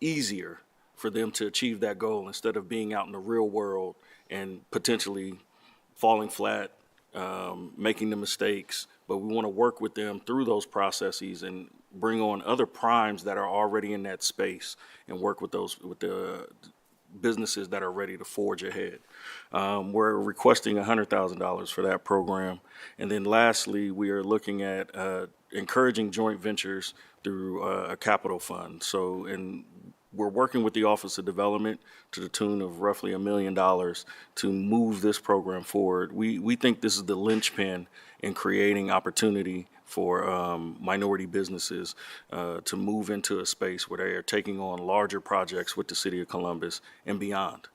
easier for them to achieve that goal instead of being out in the real world and potentially falling flat, making the mistakes. But we want to work with them through those processes and bring on other primes that are already in that space and work with the businesses that are ready to forge ahead. We're requesting $100,000 for that program. And then lastly, we are looking at encouraging joint ventures through a capital fund. And we're working with the Office of Development to the tune of roughly $1 million to move this program forward. We think this is the linchpin in creating opportunity for minority businesses to move into a space where they are taking on larger projects with the City of Columbus and beyond.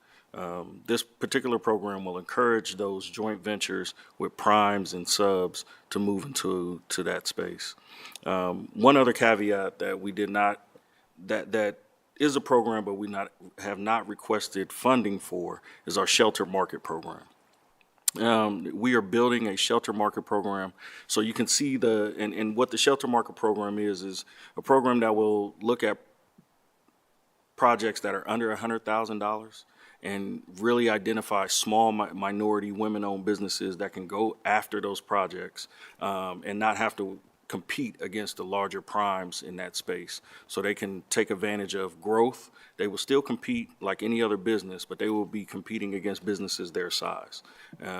This particular program will encourage those joint ventures with primes and subs to move into that space. One other caveat that we did not, that is a program but we have not requested funding for, is our shelter market program. We are building a shelter market program, so you can see and what the shelter market program is a program that will look at projects that are under $100,000 and really identify small minority women-owned businesses that can go after those projects and not have to compete against the larger primes in that space. So they can take advantage of growth. They will still compete like any other business, but they will be competing against businesses their size,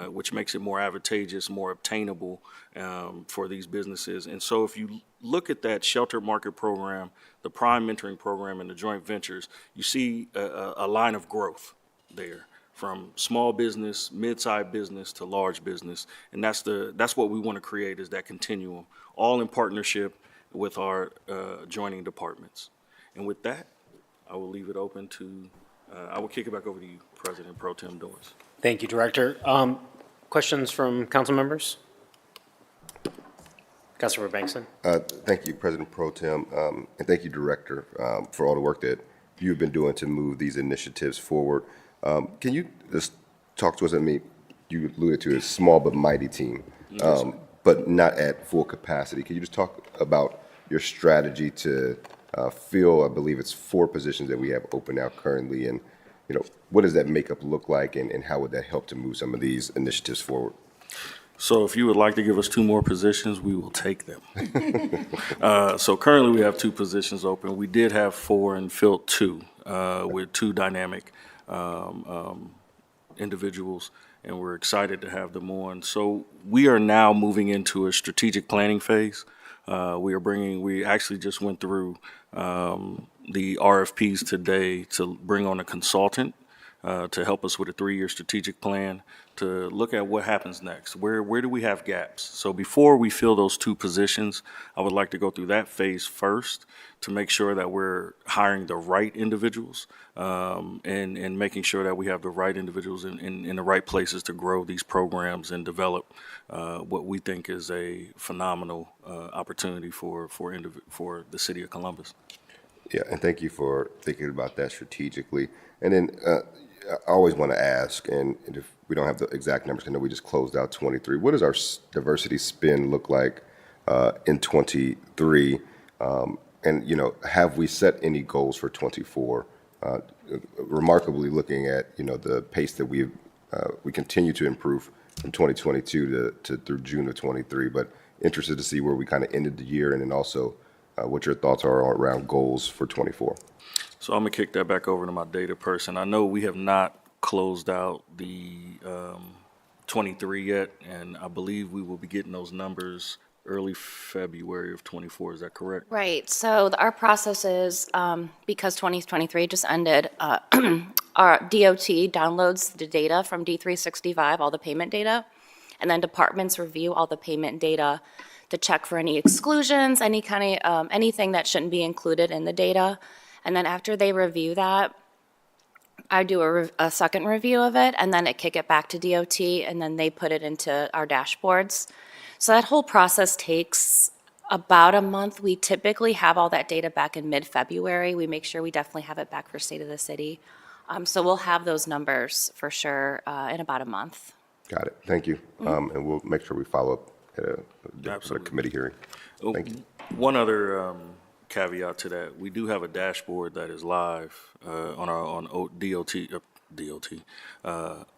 which makes it more advantageous, more obtainable for these businesses. And so if you look at that shelter market program, the prime mentoring program, and the joint ventures, you see a line of growth there, from small business, mid-sized business to large business. And that's what we want to create, is that continuum, all in partnership with our joining departments. And with that, I will leave it open to, I will kick it back over to you, President Pro Tem Dorance. Thank you, Director. Questions from council members? Councilor Bankston. Thank you, President Pro Tem, and thank you, Director, for all the work that you've been doing to move these initiatives forward. Can you just talk to us? I mean, you alluded to a small but mighty team, but not at full capacity. Can you just talk about your strategy to fill, I believe it's 4 positions that we have open now currently, and what does that makeup look like, and how would that help to move some of these initiatives forward? So if you would like to give us 2 more positions, we will take them. So currently we have 2 positions open. We did have 4 and filled 2 with 2 dynamic individuals, and we're excited to have them on. So we are now moving into a strategic planning phase. We actually just went through the RFPs today to bring on a consultant to help us with a 3-year strategic plan to look at what happens next. Where do we have gaps? So before we fill those 2 positions, I would like to go through that phase first to make sure that we're hiring the right individuals and making sure that we have the right individuals in the right places to grow these programs and develop what we think is a phenomenal opportunity for the City of Columbus. Yeah, and thank you for thinking about that strategically. And then I always want to ask, and if we don't have the exact numbers, I know we just closed out 23. What does our diversity spend look like in 23? And have we set any goals for 24? Remarkably, looking at the pace that we continue to improve from 2022 to through June of 23. But interested to see where we kind of ended the year, and then also what your thoughts are around goals for 24. So I'm gonna kick that back over to my data person. I know we have not closed out the 23 yet, and I believe we will be getting those numbers early February of 24. Is that correct? Right, so our process is, because 2023 just ended, our DOT downloads the data from D365, all the payment data, and then departments review all the payment data to check for any exclusions, any kind of, anything that shouldn't be included in the data. And then after they review that, I do a second review of it, and then I kick it back to DOT, and then they put it into our dashboards. So that whole process takes about a month. We typically have all that data back in mid-February. We make sure we definitely have it back for State of the City. So we'll have those numbers for sure in about a month. Got it. Thank you. And we'll make sure we follow up at a Absolutely. committee hearing. Thank you. One other caveat to that, we do have a dashboard that is live on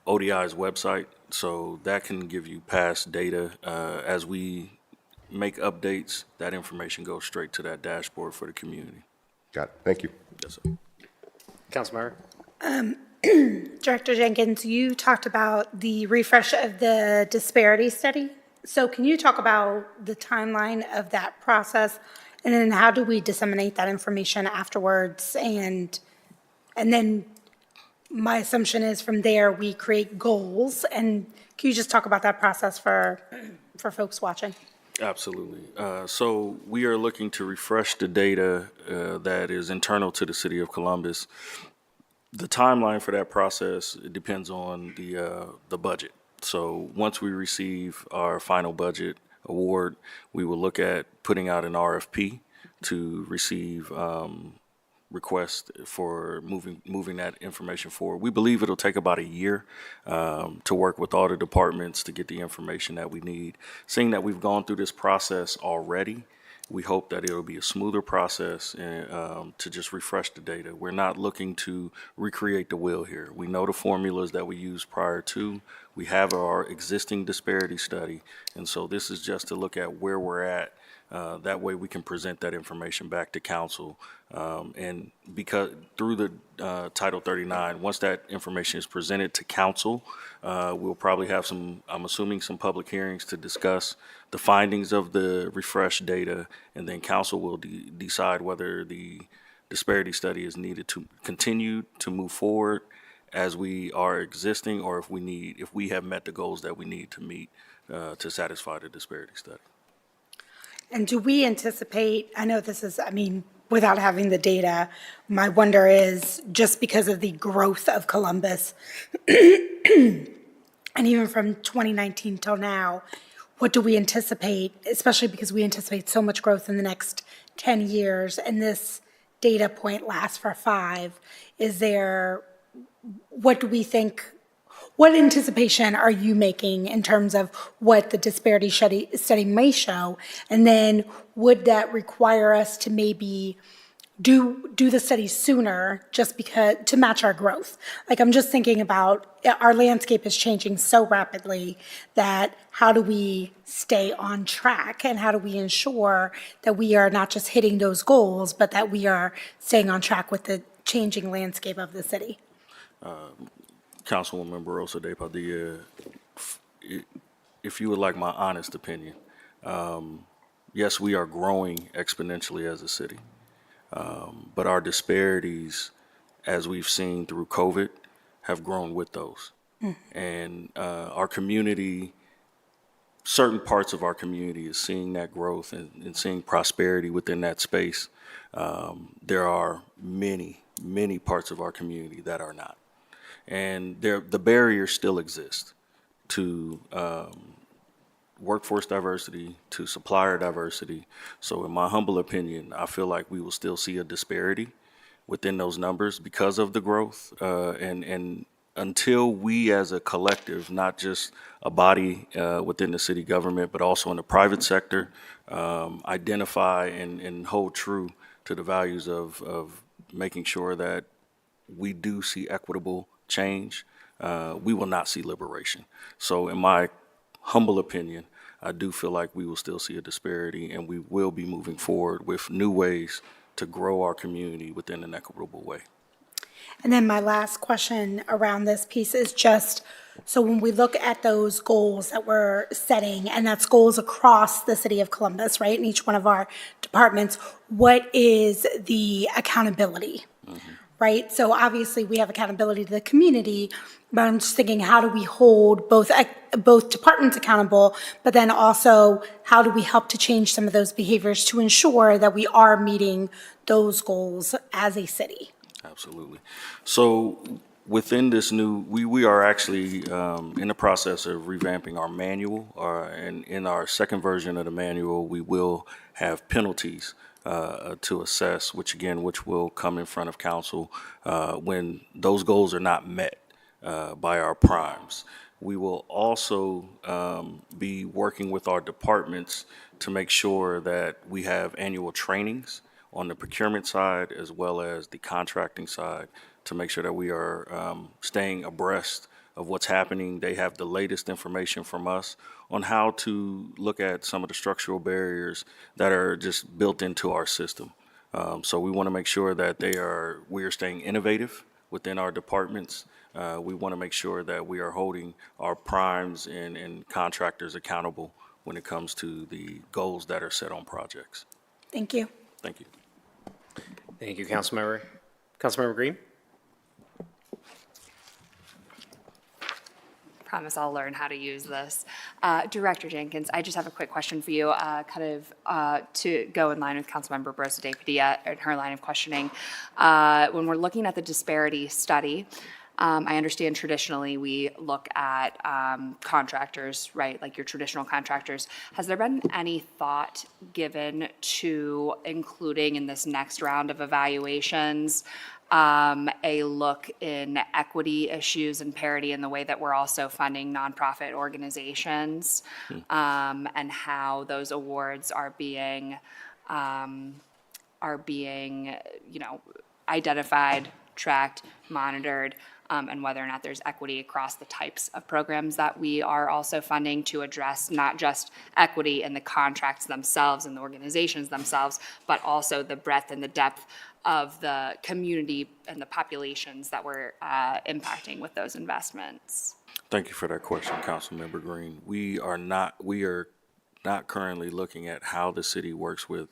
ODI's website, so that can give you past data. As we make updates, that information goes straight to that dashboard for the community. Got it. Thank you. Yes, sir. Councilmember? Director Jenkins, you talked about the refresh of the disparity study. So can you talk about the timeline of that process? And then how do we disseminate that information afterwards? And then my assumption is from there, we create goals. And can you just talk about that process for folks watching? Absolutely. So we are looking to refresh the data that is internal to the city of Columbus. The timeline for that process, it depends on the budget. So once we receive our final budget award, we will look at putting out an RFP to receive requests for moving that information forward. We believe it'll take about a year to work with all the departments to get the information that we need. Seeing that we've gone through this process already, we hope that it'll be a smoother process to just refresh the data. We're not looking to recreate the wheel here. We know the formulas that we used prior to. We have our existing disparity study, and so this is just to look at where we're at. That way we can present that information back to council. And because through the Title 39, once that information is presented to council, we'll probably have I'm assuming some public hearings to discuss the findings of the refreshed data, and then council will decide whether the disparity study is needed to continue to move forward as we are existing, or if we have met the goals that we need to meet to satisfy the disparity study. And do we anticipate, I know this is, without having the data, my wonder is just because of the growth of Columbus, and even from 2019 till now, what do we anticipate, especially because we anticipate so much growth in the next 10 years, and this data point lasts for 5, what do we think, what anticipation are you making in terms of what the disparity study may show? And then would that require us to maybe do the study sooner just because to match our growth? Like, I'm just thinking about our landscape is changing so rapidly that how do we stay on track, and how do we ensure that we are not just hitting those goals, but that we are staying on track with the changing landscape of the city? Councilwoman Barosa de Padilla, if you would like my honest opinion, yes, we are growing exponentially as a city, but our disparities, as we've seen through COVID, have grown with those. And our community, certain parts of our community is seeing that growth and seeing prosperity within that space. There are many, many parts of our community that are not. And the barriers still exist to workforce diversity, to supplier diversity. So in my humble opinion, I feel like we will still see a disparity within those numbers because of the growth. And until we as a collective, not just a body within the city government, but also in the private sector, identify and hold true to the values of making sure that we do see equitable change, we will not see liberation. So in my humble opinion, I do feel like we will still see a disparity, and we will be moving forward with new ways to grow our community within an equitable way. And then my last question around this piece is just, so when we look at those goals that we're setting, and that's goals across the city of Columbus, right, in each one of our departments, what is the accountability? Right? So obviously, we have accountability to the community, but I'm just thinking, how do we hold both departments accountable, but then also, how do we help to change some of those behaviors to ensure that we are meeting those goals as a city? Absolutely. So within this new, we are actually in the process of revamping our manual, and in our second version of the manual, we will have penalties to assess, which will come in front of council when those goals are not met by our primes. We will also be working with our departments to make sure that we have annual trainings on the procurement side as well as the contracting side to make sure that we are staying abreast of what's happening. They have the latest information from us on how to look at some of the structural barriers that are just built into our system. So we want to make sure that we are staying innovative within our departments. We want to make sure that we are holding our primes and contractors accountable when it comes to the goals that are set on projects. Thank you. Thank you. Thank you, Councilmember. Councilmember Green? Promise I'll learn how to use this. Director Jenkins, I just have a quick question for you, to go in line with Councilmember Rosa De Padilla and her line of questioning. When we're looking at the disparity study, I understand traditionally we look at contractors, right, like your traditional contractors. Has there been any thought given to including in this next round of evaluations a look in equity issues and parity in the way that we're also funding nonprofit organizations, and how those awards are being, identified, tracked, monitored, and whether or not there's equity across the types of programs that we are also funding to address not just equity in the contracts themselves and the organizations themselves, but also the breadth and the depth of the community and the populations that we're impacting with those investments. Thank you for that question, Councilmember Green. We are not currently looking at how the city works with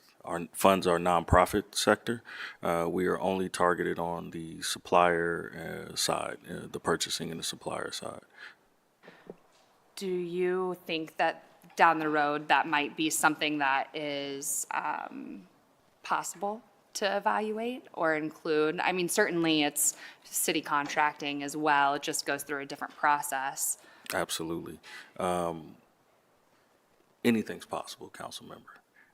funds our nonprofit sector. We are only targeted on the supplier side, the purchasing and the supplier side. Do you think that down the road that might be something that is possible to evaluate or include? I mean, certainly it's city contracting as well. It just goes through a different process. Absolutely. Anything's possible, council member.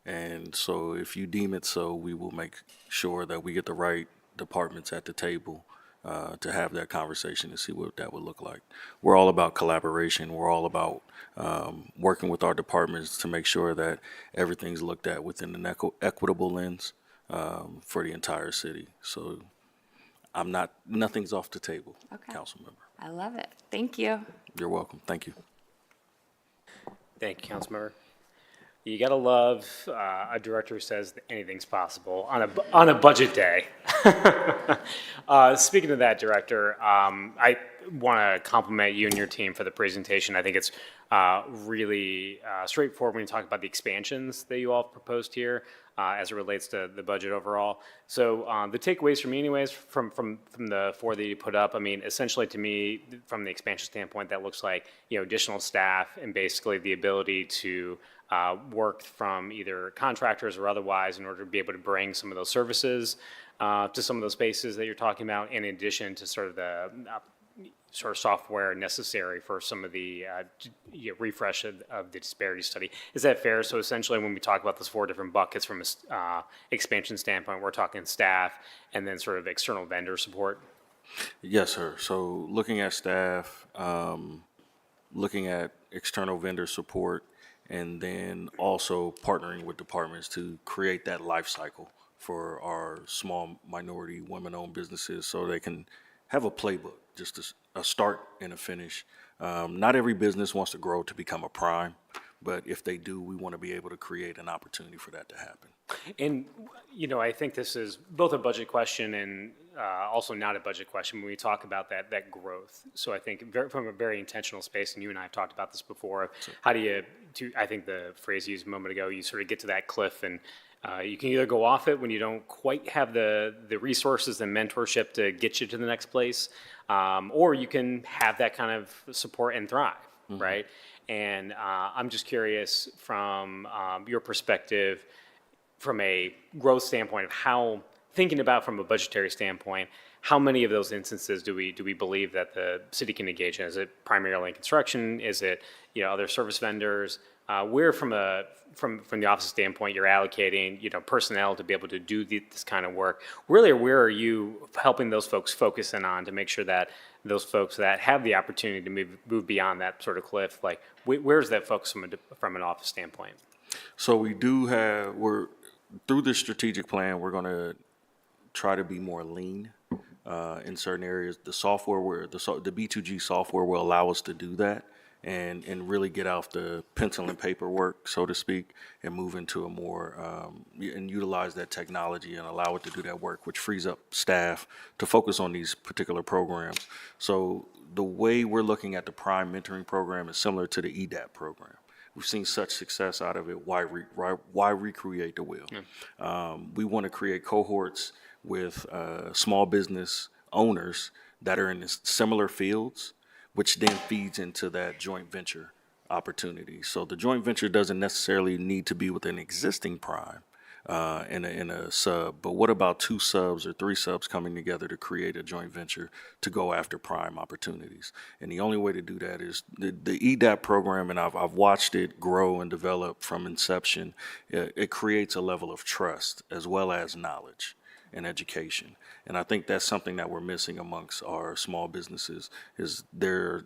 And so if you deem it so, we will make sure that we get the right departments at the table to have that conversation and see what that would look like. We're all about collaboration. We're all about working with our departments to make sure that everything's looked at within an equitable lens for the entire city. So nothing's off the table, Okay. council member. I love it. Thank you. You're welcome. Thank you. Thank you, Councilmember. You gotta love a director who says that anything's possible on a budget day. Speaking of that, Director, I want to compliment you and your team for the presentation. I think it's really straightforward when you talk about the expansions that you all proposed here as it relates to the budget overall. So the takeaways for me, anyways, from the four that you put up, I mean, essentially to me, from the expansion standpoint, that looks like additional staff and basically the ability to work from either contractors or otherwise in order to be able to bring some of those services to some of those spaces that you're talking about, in addition to sort of the software necessary for some of the refresh of the disparity study. Is that fair? So essentially, when we talk about those four different buckets from an expansion standpoint, we're talking staff and then sort of external vendor support? Yes, sir. So looking at staff, looking at external vendor support, and then also partnering with departments to create that life cycle for our small minority women-owned businesses so they can have a playbook, just a start and a finish. Not every business wants to grow to become a prime, But if they do, we want to be able to create an opportunity for that to happen. And, I think this is both a budget question and also not a budget question when we talk about that growth. So I think from a very intentional space, and you and I have talked about this before, how do you, I think the phrase you used a moment ago, you sort of get to that cliff and you can either go off it when you don't quite have the resources and mentorship to get you to the next place, or you can have that kind of support and thrive, right? And I'm just curious from your perspective, from a growth standpoint of how, thinking about from a budgetary standpoint, how many of those instances do we believe that the city can engage in? Is it primarily in construction? Is it, other service vendors? Where from the office standpoint, you're allocating, personnel to be able to do this kind of work? Really, where are you helping those folks focus in on to make sure that those folks that have the opportunity to move beyond that sort of cliff, like where's that focus from an office standpoint? So through this strategic plan, we're going to try to be more lean in certain areas. The software, the B2G software will allow us to do that and really get off the pencil and paper work, so to speak, and move into a more, and utilize that technology and allow it to do that work, which frees up staff to focus on these particular programs. So the way we're looking at the Prime Mentoring Program is similar to the EDAP program. We've seen such success out of it. Why recreate the wheel? We want to create cohorts with small business owners that are in similar fields, which then feeds into that joint venture opportunity. So the joint venture doesn't necessarily need to be with an existing prime in a sub, but what about 2 subs or 3 subs coming together to create a joint venture to go after prime opportunities? And the only way to do that is the EDAP program, and I've watched it grow and develop from inception. It creates a level of trust as well as knowledge and education. And I think that's something that we're missing amongst our small businesses, is there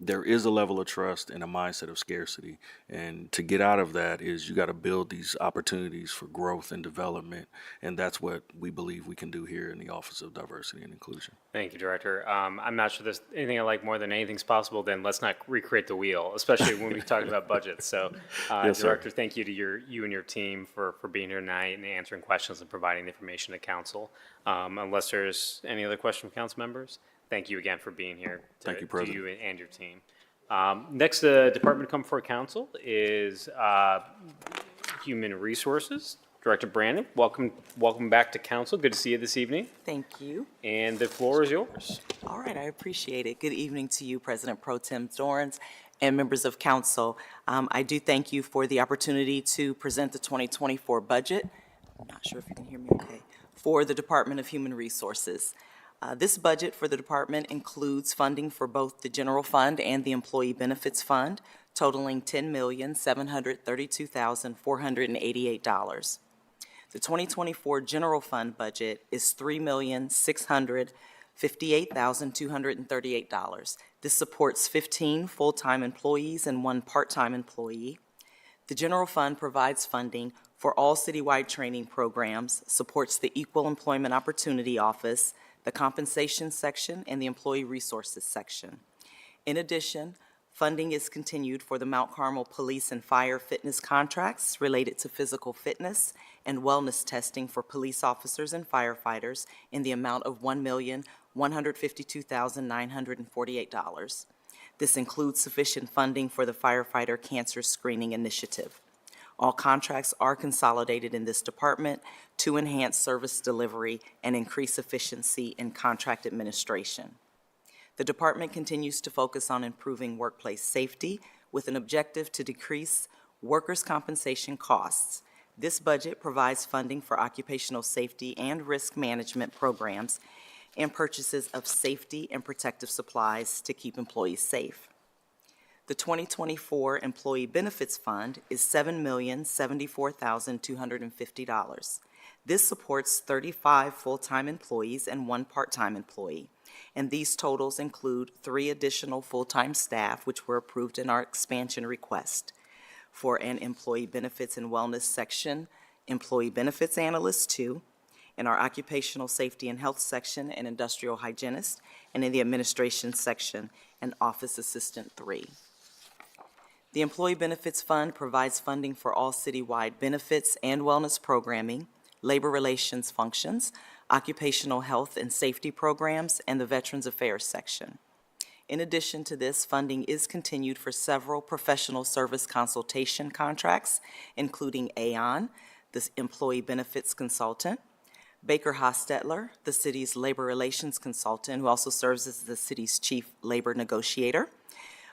is a level of trust and a mindset of scarcity. And to get out of that is you got to build these opportunities for growth and development. And that's what we believe we can do here in the Office of Diversity and Inclusion. Thank you, Director. I'm not sure there's anything I like more than anything's possible, then let's not recreate the wheel, especially when we talk about budgets. So, Yes, sir. Director, thank you to you and your team for being here tonight and answering questions and providing the information to council. Unless there's any other question from council members, thank you again for being here. Thank you, To President. you and your team. Next department to come before council is Human Resources. Director Brandon, welcome back to council. Good to see you this evening. Thank you. And the floor is yours. All right, I appreciate it. Good evening to you, President Pro Tem Dorans and members of council. I do thank you for the opportunity to present the 2024 budget. I'm not sure if you can hear me okay. For the Department of Human Resources. This budget for the department includes funding for both the general fund and the employee benefits fund, totaling $10,732,488. The 2024 general fund budget is $3,658,238. This supports 15 full-time employees and 1 part-time employee. The general fund provides funding for all citywide training programs, supports the Equal Employment Opportunity Office, the compensation section, and the employee resources section. In addition, funding is continued for the Mount Carmel Police and Fire fitness contracts related to physical fitness and wellness testing for police officers and firefighters in the amount of $1,152,948. This includes sufficient funding for the firefighter cancer screening initiative. All contracts are consolidated in this department to enhance service delivery and increase efficiency in contract administration. The department continues to focus on improving workplace safety with an objective to decrease workers' compensation costs. This budget provides funding for occupational safety and risk management programs and purchases of safety and protective supplies to keep employees safe. The 2024 Employee Benefits Fund is $7,074,250. This supports 35 full-time employees and 1 part-time employee, and these totals include 3 additional full-time staff, which were approved in our expansion request. For an Employee Benefits and Wellness section, Employee Benefits Analyst 2, in our Occupational Safety and Health section, an Industrial Hygienist, and in the Administration section, an Office Assistant 3. The Employee Benefits Fund provides funding for all citywide benefits and wellness programming, labor relations functions, occupational health and safety programs, and the Veterans Affairs section. In addition to this, funding is continued for several professional service consultation contracts, including Aon, the employee benefits consultant, Baker Hostetler, the city's labor relations consultant, who also serves as the city's chief labor negotiator,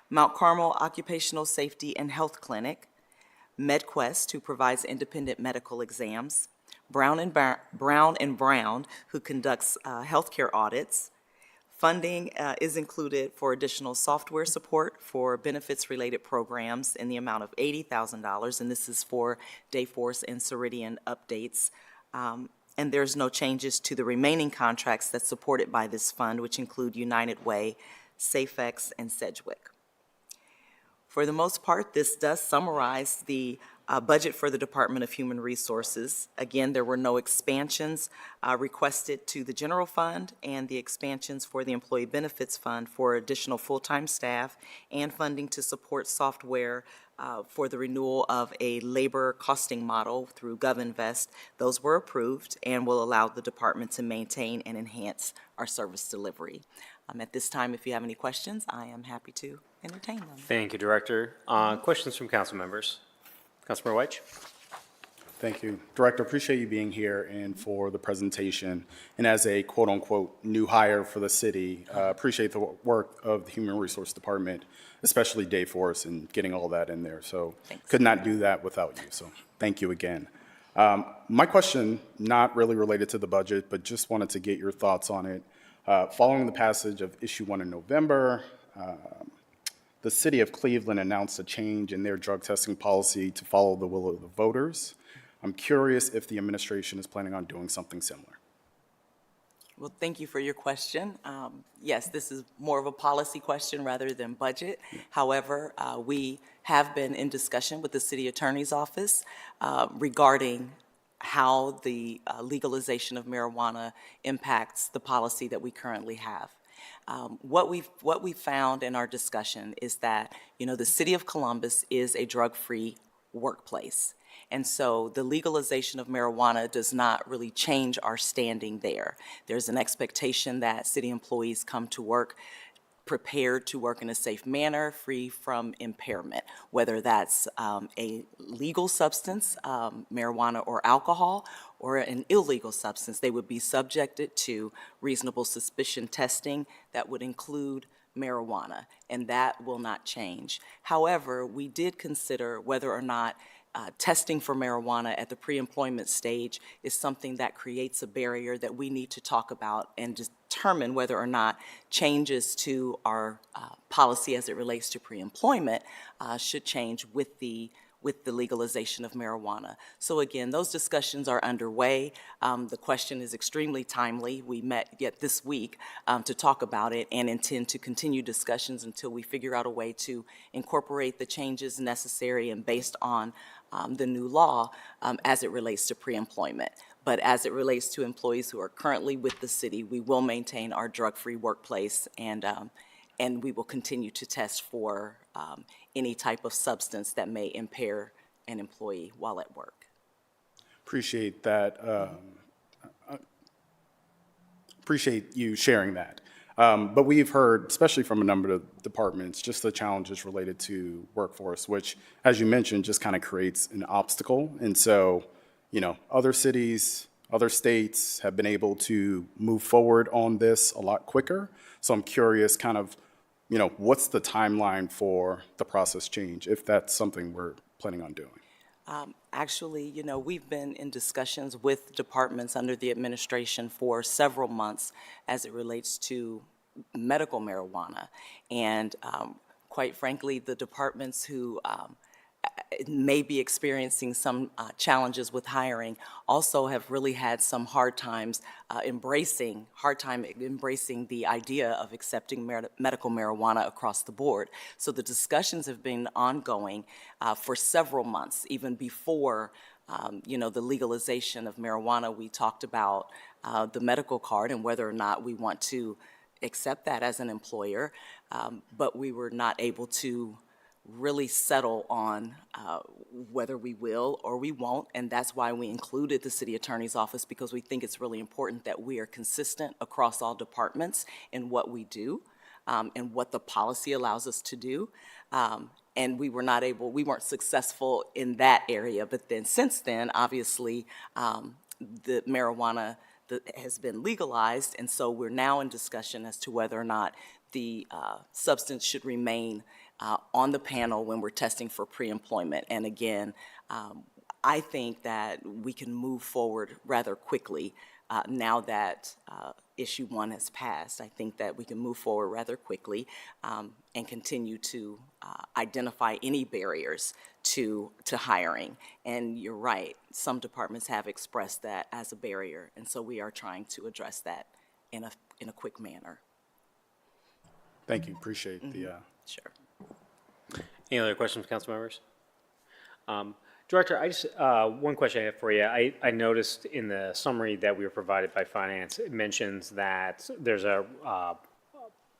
Mount Carmel Occupational Safety and Health Clinic, MedQuest, who provides independent medical exams, Brown and Brown, who conducts healthcare audits. Funding is included for additional software support for benefits-related programs in the amount of $80,000, and this is for Dayforce and Ceridian updates. And there's no changes to the remaining contracts that's supported by this fund, which include United Way, SafeX, and Sedgwick. For the most part, this does summarize the budget for the Department of Human Resources. Again, there were no expansions requested to the general fund, and the expansions for the Employee Benefits Fund for additional full-time staff and funding to support software for the renewal of a labor costing model through GovInvest. Those were approved and will allow the department to maintain and enhance our service delivery. At this time, if you have any questions, I am happy to entertain them. Thank you, Director. Questions from council members? Councilmember White? Thank you. Director, appreciate you being here and for the presentation. And as a quote-unquote new hire for the city, appreciate the work of the Human Resource Department, especially Dayforce, and getting all that in there. So Thanks. could not do that without you. So thank you again. My question, not really related to the budget, but just wanted to get your thoughts on it. Following the passage of Issue 1 in November, the city of Cleveland announced a change in their drug testing policy to follow the will of the voters. I'm curious if the administration is planning on doing something similar. Well, thank you for your question. Yes, this is more of a policy question rather than budget. However, we have been in discussion with the city attorney's office regarding how the legalization of marijuana impacts the policy that we currently have. What we found in our discussion is that, the city of Columbus is a drug-free workplace. And so the legalization of marijuana does not really change our standing there. There's an expectation that city employees come to work prepared to work in a safe manner, free from impairment, whether that's a legal substance, marijuana or alcohol, or an illegal substance. They would be subjected to reasonable suspicion testing that would include marijuana, and that will not change. However, we did consider whether or not testing for marijuana at the pre-employment stage is something that creates a barrier that we need to talk about and determine whether or not changes to our policy as it relates to pre-employment should change with the legalization of marijuana. So again, those discussions are underway. The question is extremely timely. We met yet this week to talk about it and intend to continue discussions until we figure out a way to incorporate the changes necessary and based on the new law as it relates to pre-employment. But as it relates to employees who are currently with the city, we will maintain our drug-free workplace and we will continue to test for any type of substance that may impair an employee while at work. Appreciate that. Appreciate you sharing that. But we've heard, especially from a number of departments, just the challenges related to workforce, which, as you mentioned, just kind of creates an obstacle. And so, other cities, other states have been able to move forward on this a lot quicker. So I'm curious kind of, what's the timeline for the process change, if that's something we're planning on doing? Actually, we've been in discussions with departments under the administration for several months as it relates to medical marijuana. And quite frankly, the departments who may be experiencing some challenges with hiring also have really had some hard time embracing the idea of accepting medical marijuana across the board. So the discussions have been ongoing for several months, even before the legalization of marijuana. We talked about the medical card and whether or not we want to accept that as an employer, but we were not able to really settle on whether we will or we won't, and that's why we included the city attorney's office, because we think it's really important that we are consistent across all departments in what we do and what the policy allows us to do. And we weren't successful in that area, but then since then, obviously, the marijuana has been legalized, and so we're now in discussion as to whether or not the substance should remain on the panel when we're testing for pre-employment. And again, I think that we can move forward rather quickly now that issue 1 has passed. I think that we can move forward rather quickly and continue to identify any barriers to hiring. And you're right, some departments have expressed that as a barrier, and so we are trying to address that in a quick manner. Thank you, appreciate the, Sure. Any other questions, council members? Director, I just, one question I have for you. I noticed in the summary that we were provided by finance, it mentions that there's a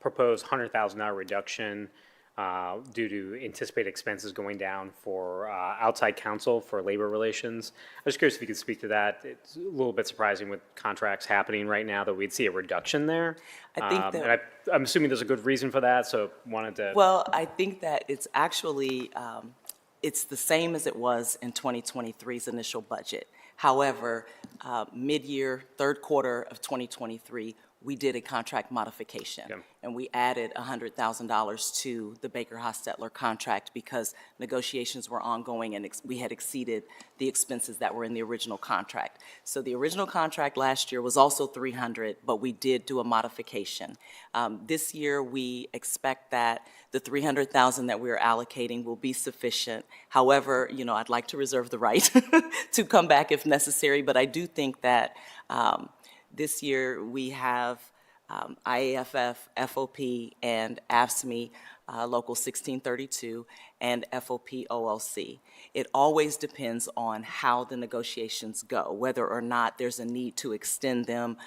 proposed $100,000 reduction due to anticipated expenses going down for outside counsel for labor relations. I was curious if you could speak to that. It's a little bit surprising with contracts happening right now that we'd see a reduction there. I think that- and I'm assuming there's a good reason for that, so wanted to. Well, I think that it's actually, it's the same as it was in 2023's initial budget. However, mid-year, third quarter of 2023, we did a contract modification. Yeah. And we added $100,000 to the Baker-Hostetler contract because negotiations were ongoing and we had exceeded the expenses that were in the original contract. So the original contract last year was also $300,000, but we did do a modification. This year, we expect that the $300,000 that we're allocating will be sufficient. However, I'd like to reserve the right to come back if necessary, but I do think that this year, we have IAFF, FOP, and AFSCME, Local 1632, and FOP OLC. It always depends on how the negotiations go, whether or not there's a need to extend them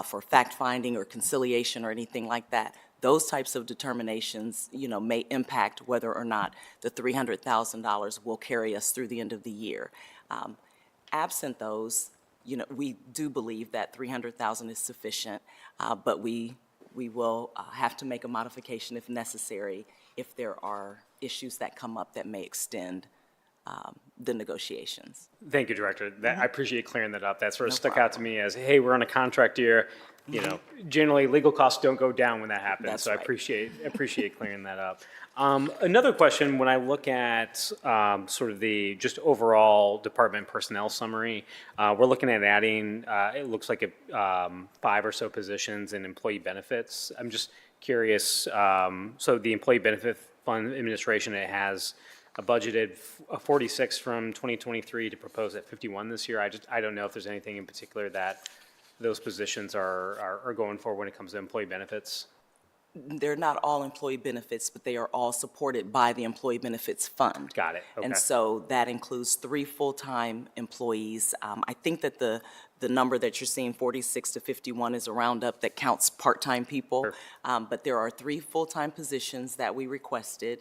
for fact-finding or conciliation or anything like that. Those types of determinations, may impact whether or not the $300,000 will carry us through the end of the year. Absent those, we do believe that $300,000 is sufficient, but we will have to make a modification if necessary if there are issues that come up that may extend the negotiations. Thank you, Director. I appreciate clearing that up. That sort of stuck out to me as, hey, we're on a contract year. Generally, legal costs don't go down when that happens. That's so right. I appreciate clearing that up. Another question, when I look at sort of the just overall department personnel summary, we're looking at adding, it looks like 5 or so positions in employee benefits. I'm just curious, so the Employee Benefit Fund Administration, it has a budgeted 46 from 2023 to propose at 51 this year. I don't know if there's anything in particular that those positions are going for when it comes to employee benefits. They're not all employee benefits, but they are all supported by the Employee Benefits Fund. Got it. Okay. And so that includes 3 full-time employees. I think that the number that you're seeing, 46 to 51, is a roundup that counts part-time people. Sure. But there are 3 full-time positions that we requested.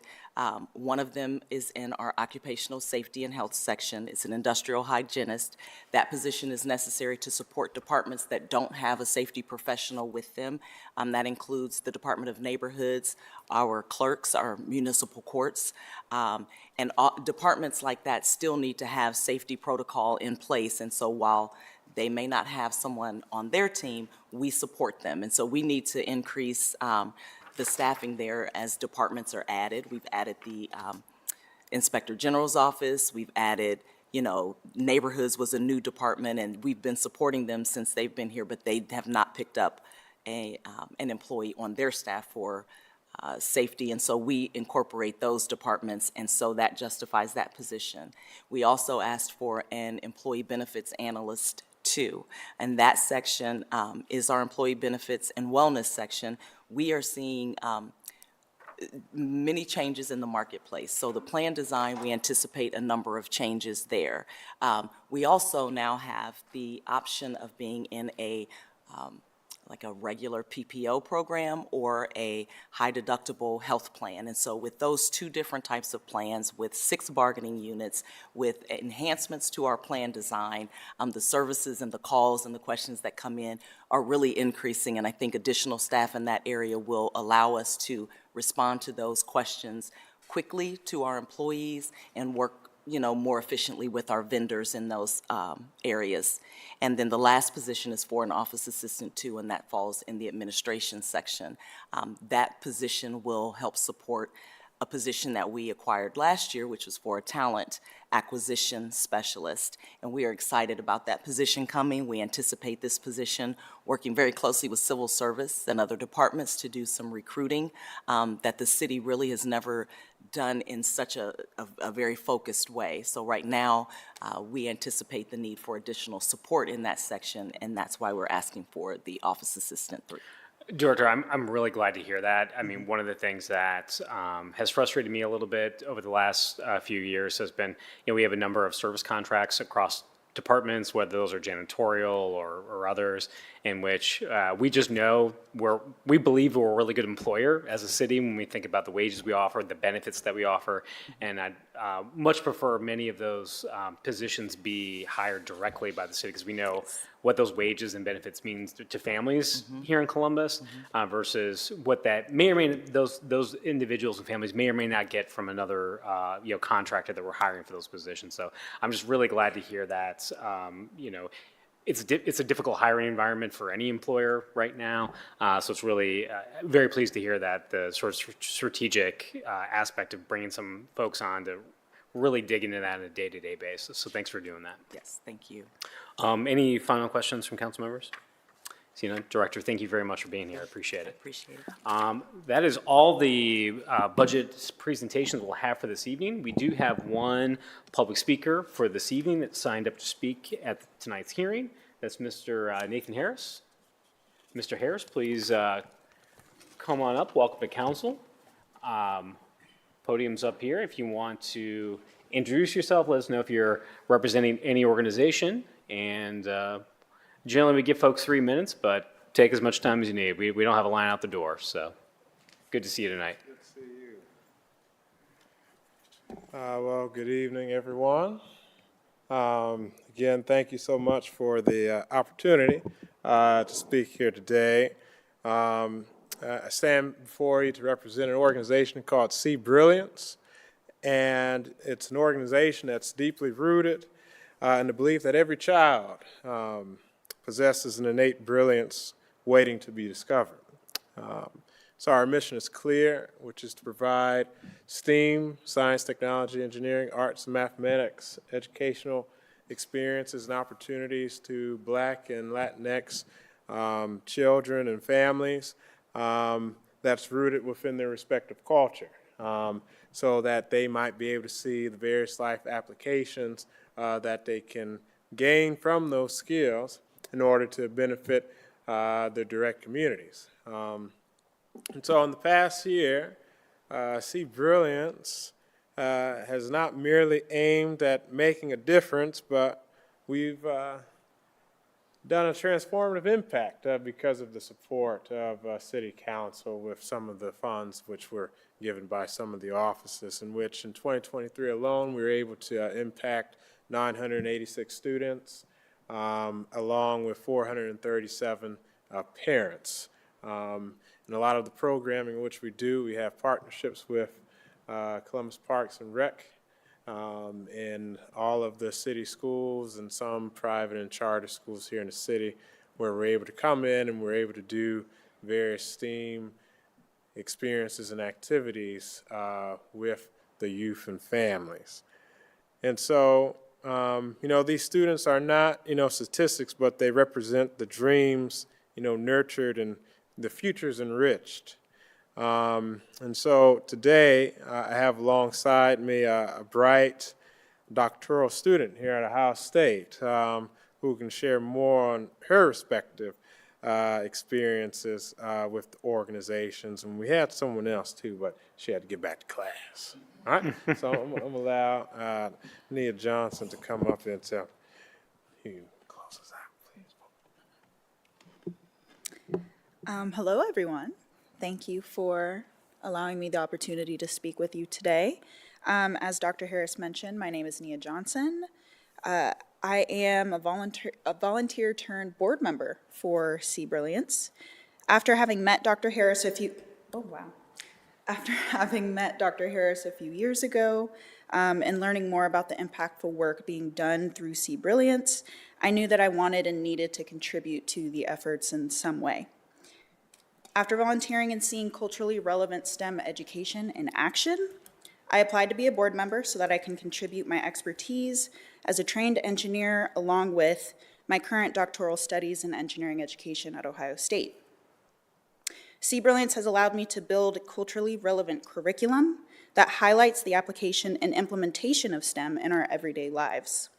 One of them is in our occupational safety and health section. It's an industrial hygienist. That position is necessary to support departments that don't have a safety professional with them. That includes the Department of Neighborhoods, our clerks, our municipal courts, and departments like that still need to have safety protocol in place. And so while they may not have someone on their team, we support them. And so we need to increase the staffing there as departments are added. We've added the Inspector General's office. We've added, Neighborhoods was a new department, and we've been supporting them since they've been here, but they have not picked up an employee on their staff for safety, and so we incorporate those departments, and so that justifies that position. We also asked for an employee benefits analyst too, and that section is our employee benefits and wellness section. We are seeing many changes in the marketplace. So the plan design, we anticipate a number of changes there. We also now have the option of being in a like a regular PPO program or a high deductible health plan. And so with those two different types of plans, with 6 bargaining units, with enhancements to our plan design, the services and the calls and the questions that come in are really increasing. And I think additional staff in that area will allow us to respond to those questions quickly to our employees and work more efficiently with our vendors in those areas. And then the last position is for an office assistant too, and that falls in the administration section. That position will help support a position that we acquired last year, which was for a talent acquisition specialist. And we are excited about that position coming. We anticipate this position working very closely with civil service and other departments to do some recruiting that the city really has never done in such a very focused way. So right now, we anticipate the need for additional support in that section, and that's why we're asking for the Office Assistant 3. Director, I'm really glad to hear that. I mean, one of the things that has frustrated me a little bit over the last few years has been, we have a number of service contracts across departments, whether those are janitorial or others, in which we just know we believe we're a really good employer as a city when we think about the wages we offer, the benefits that we offer, and I'd much prefer many of those positions be hired directly by the city, because we know what those wages and benefits means to families here in Columbus versus what that may or may not, those individuals and families may or may not get from another contractor that we're hiring for those positions. So I'm just really glad to hear that. It's a difficult hiring environment for any employer right now. So it's really very pleased to hear that the sort of strategic aspect of bringing some folks on to really dig into that on a day-to-day basis. So thanks for doing that. Yes, thank you. Any final questions from council members? Director, thank you very much for being here. I appreciate it. Appreciate it. That is all the budget presentations we'll have for this evening. We do have one public speaker for this evening that signed up to speak at tonight's hearing. That's Mr. Nathan Harris. Mr. Harris, please come on up. Welcome to council. Podium's up here. If you want to introduce yourself, let us know if you're representing any organization. And generally, we give folks 3 minutes, but take as much time as you need. We don't have a line out the door, so good to see you tonight. Good to see you. Well, good evening, everyone. Again, thank you so much for the opportunity to speak here today. I stand before you to represent an organization called See Brilliance, and it's an organization that's deeply rooted in the belief that every child possesses an innate brilliance waiting to be discovered. So our mission is clear, which is to provide STEAM, science, technology, engineering, arts, and mathematics, educational experiences and opportunities to Black and Latinx children and families that's rooted within their respective culture, so that they might be able to see the various life applications that they can gain from those skills in order to benefit their direct communities. And so in the past year, See Brilliance has not merely aimed at making a difference, but we've done a transformative impact because of the support of City Council with some of the funds which were given by some of the offices, in which in 2023 alone, we were able to impact 986 students, along with 437 parents. And a lot of the programming which we do, we have partnerships with Columbus Parks and Rec in all of the city schools and some private and charter schools here in the city, where we're able to come in and we're able to do various STEAM experiences and activities with the youth and families. And so, these students are not, statistics, but they represent the dreams, nurtured and the future's enriched. And so today I have alongside me a bright doctoral student here at Ohio State who can share more on her respective experiences with the organizations. And we had someone else too, but she had to get back to class. All right, so I'm going to allow Nia Johnson to come up and tell you, close us out, please. Hello, everyone. Thank you for allowing me the opportunity to speak with you today. As Dr. Harris mentioned, my name is Nia Johnson. I am a volunteer turned board member for Sea Brilliance. After having met Dr. Harris After having met Dr. Harris a few years ago and learning more about the impactful work being done through Sea Brilliance, I knew that I wanted and needed to contribute to the efforts in some way. After volunteering and seeing culturally relevant STEM education in action, I applied to be a board member so that I can contribute my expertise as a trained engineer along with my current doctoral studies in engineering education at Ohio State. Sea Brilliance has allowed me to build a culturally relevant curriculum that highlights the application and implementation of STEM in our everyday lives.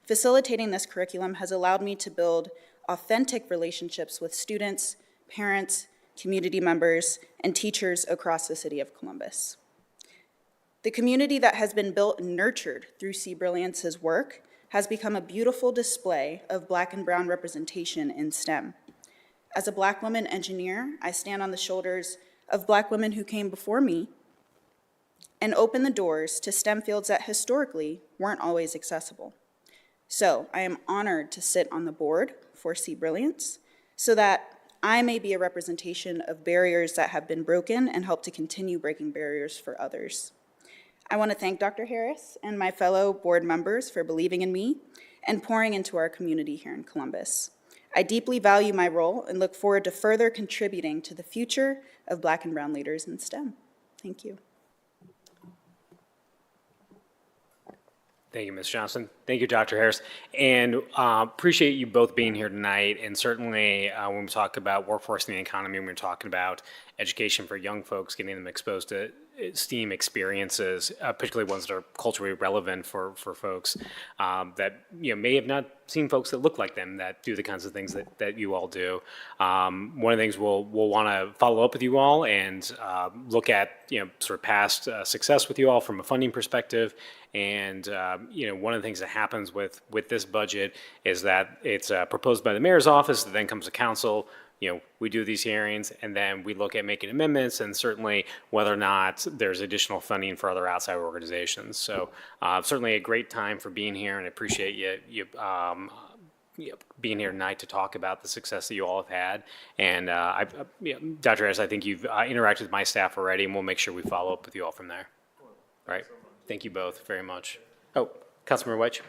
Facilitating this curriculum has allowed me to build authentic relationships with students, parents, community members, and teachers across the city of Columbus. The community that has been built and nurtured through Sea Brilliance's work has become a beautiful display of Black and brown representation in STEM. As a Black woman engineer, I stand on the shoulders of Black women who came before me and opened the doors to STEM fields that historically weren't always accessible. So I am honored to sit on the board for Sea Brilliance so that I may be a representation of barriers that have been broken and help to continue breaking barriers for others. I want to thank Dr. Harris and my fellow board members for believing in me and pouring into our community here in Columbus. I deeply value my role and look forward to further contributing to the future of Black and brown leaders in STEM. Thank you. Thank you, Ms. Johnson. Thank you, Dr. Harris. And appreciate you both being here tonight. And certainly when we talk about workforce and the economy, when we're talking about education for young folks, getting them exposed to STEAM experiences, particularly ones that are culturally relevant for folks that may have not seen folks that look like them that do the kinds of things that you all do. One of the things we'll want to follow up with you all and look at sort of past success with you all from a funding perspective. And one of the things that happens with this budget is that it's proposed by the mayor's office, that then comes to council. We do these hearings and then we look at making amendments and certainly whether or not there's additional funding for other outside organizations. So certainly a great time for being here, and I appreciate you being here tonight to talk about the success that you all have had. And Dr. Harris, I think you've interacted with my staff already, and we'll make sure we follow up with you all from there. All right. Thank you both very much. Oh, Councilmember White.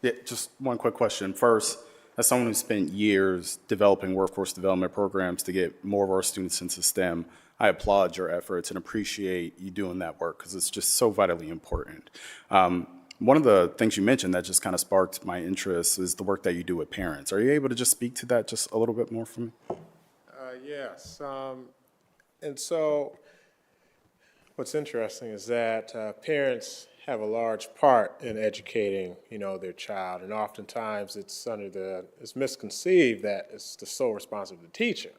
Yeah, just one quick question. First, as someone who spent years developing workforce development programs to get more of our students into STEM, I applaud your efforts and appreciate you doing that work because it's just so vitally important. One of the things you mentioned that just kind of sparked my interest is the work that you do with parents. Are you able to just speak to that just a little bit more for me? Yes. And so what's interesting is that parents have a large part in educating, their child, and oftentimes it's misconceived that it's the sole responsibility of the teacher.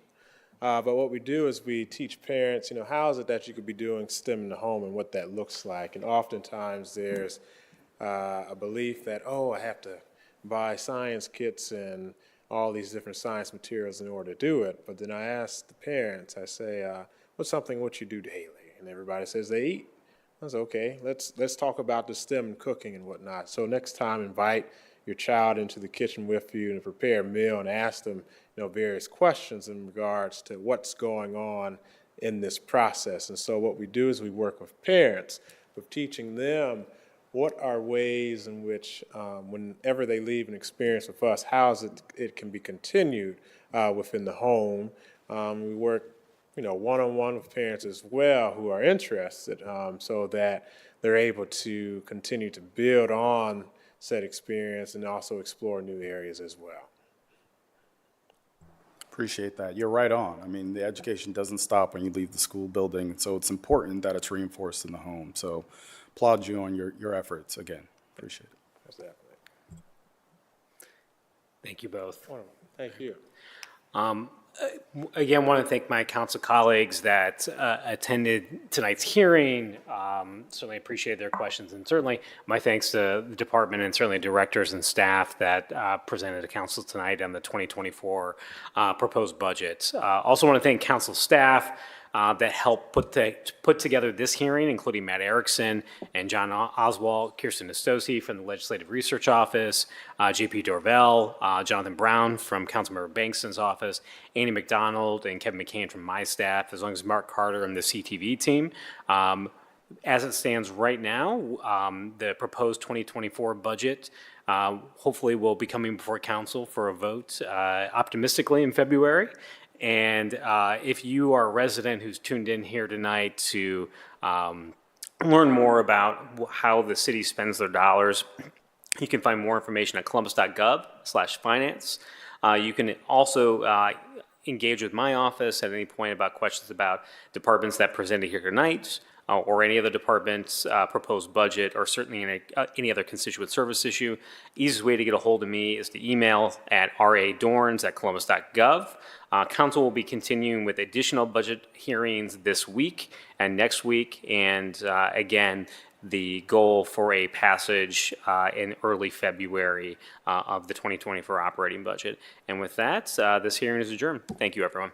But what we do is we teach parents, how is it that you could be doing STEM in the home and what that looks like. And oftentimes there's a belief that, I have to buy science kits and all these different science materials in order to do it. But then I ask the parents, I say, what's something what you do daily? And everybody says they eat. I was okay, let's talk about the STEM and cooking and whatnot. So next time, invite your child into the kitchen with you and prepare a meal and ask them, various questions in regards to what's going on in this process. And so what we do is we work with parents, with teaching them what are ways in which, whenever they leave an experience with us, how is it can be continued within the home. We work one-on-one with parents as well who are interested so that they're able to continue to build on said experience and also explore new areas as well. Appreciate that. You're right on. I mean, the education doesn't stop when you leave the school building, so it's important that it's reinforced in the home. So applaud you on your efforts again. Appreciate it. That's definitely. Thank you both. Thank you. Again, want to thank my council colleagues that attended tonight's hearing. Certainly appreciate their questions, and certainly my thanks to the department and certainly directors and staff that presented to council tonight on the 2024 proposed budget. Also want to thank council staff that helped put together this hearing, including Matt Erickson and John Oswald, Kirsten Nastosi from the Legislative Research Office, JP Dorvell, Jonathan Brown from Councilmember Bankston's office, Annie McDonald and Kevin McCain from my staff, as well as Mark Carter and the CTV team. As it stands right now, the proposed 2024 budget hopefully will be coming before council for a vote optimistically in February. And if you are a resident who's tuned in here tonight to learn more about how the city spends their dollars, you can find more information at columbus.gov/finance. You can also engage with my office at any point about questions about departments that presented here tonight, or any other department's proposed budget, or certainly any other constituent service issue. Easiest way to get a hold of me is to email at radorns@columbus.gov. Council will be continuing with additional budget hearings this week and next week, and again, the goal for a passage in early February of the 2024 operating budget. And with that, this hearing is adjourned. Thank you, everyone.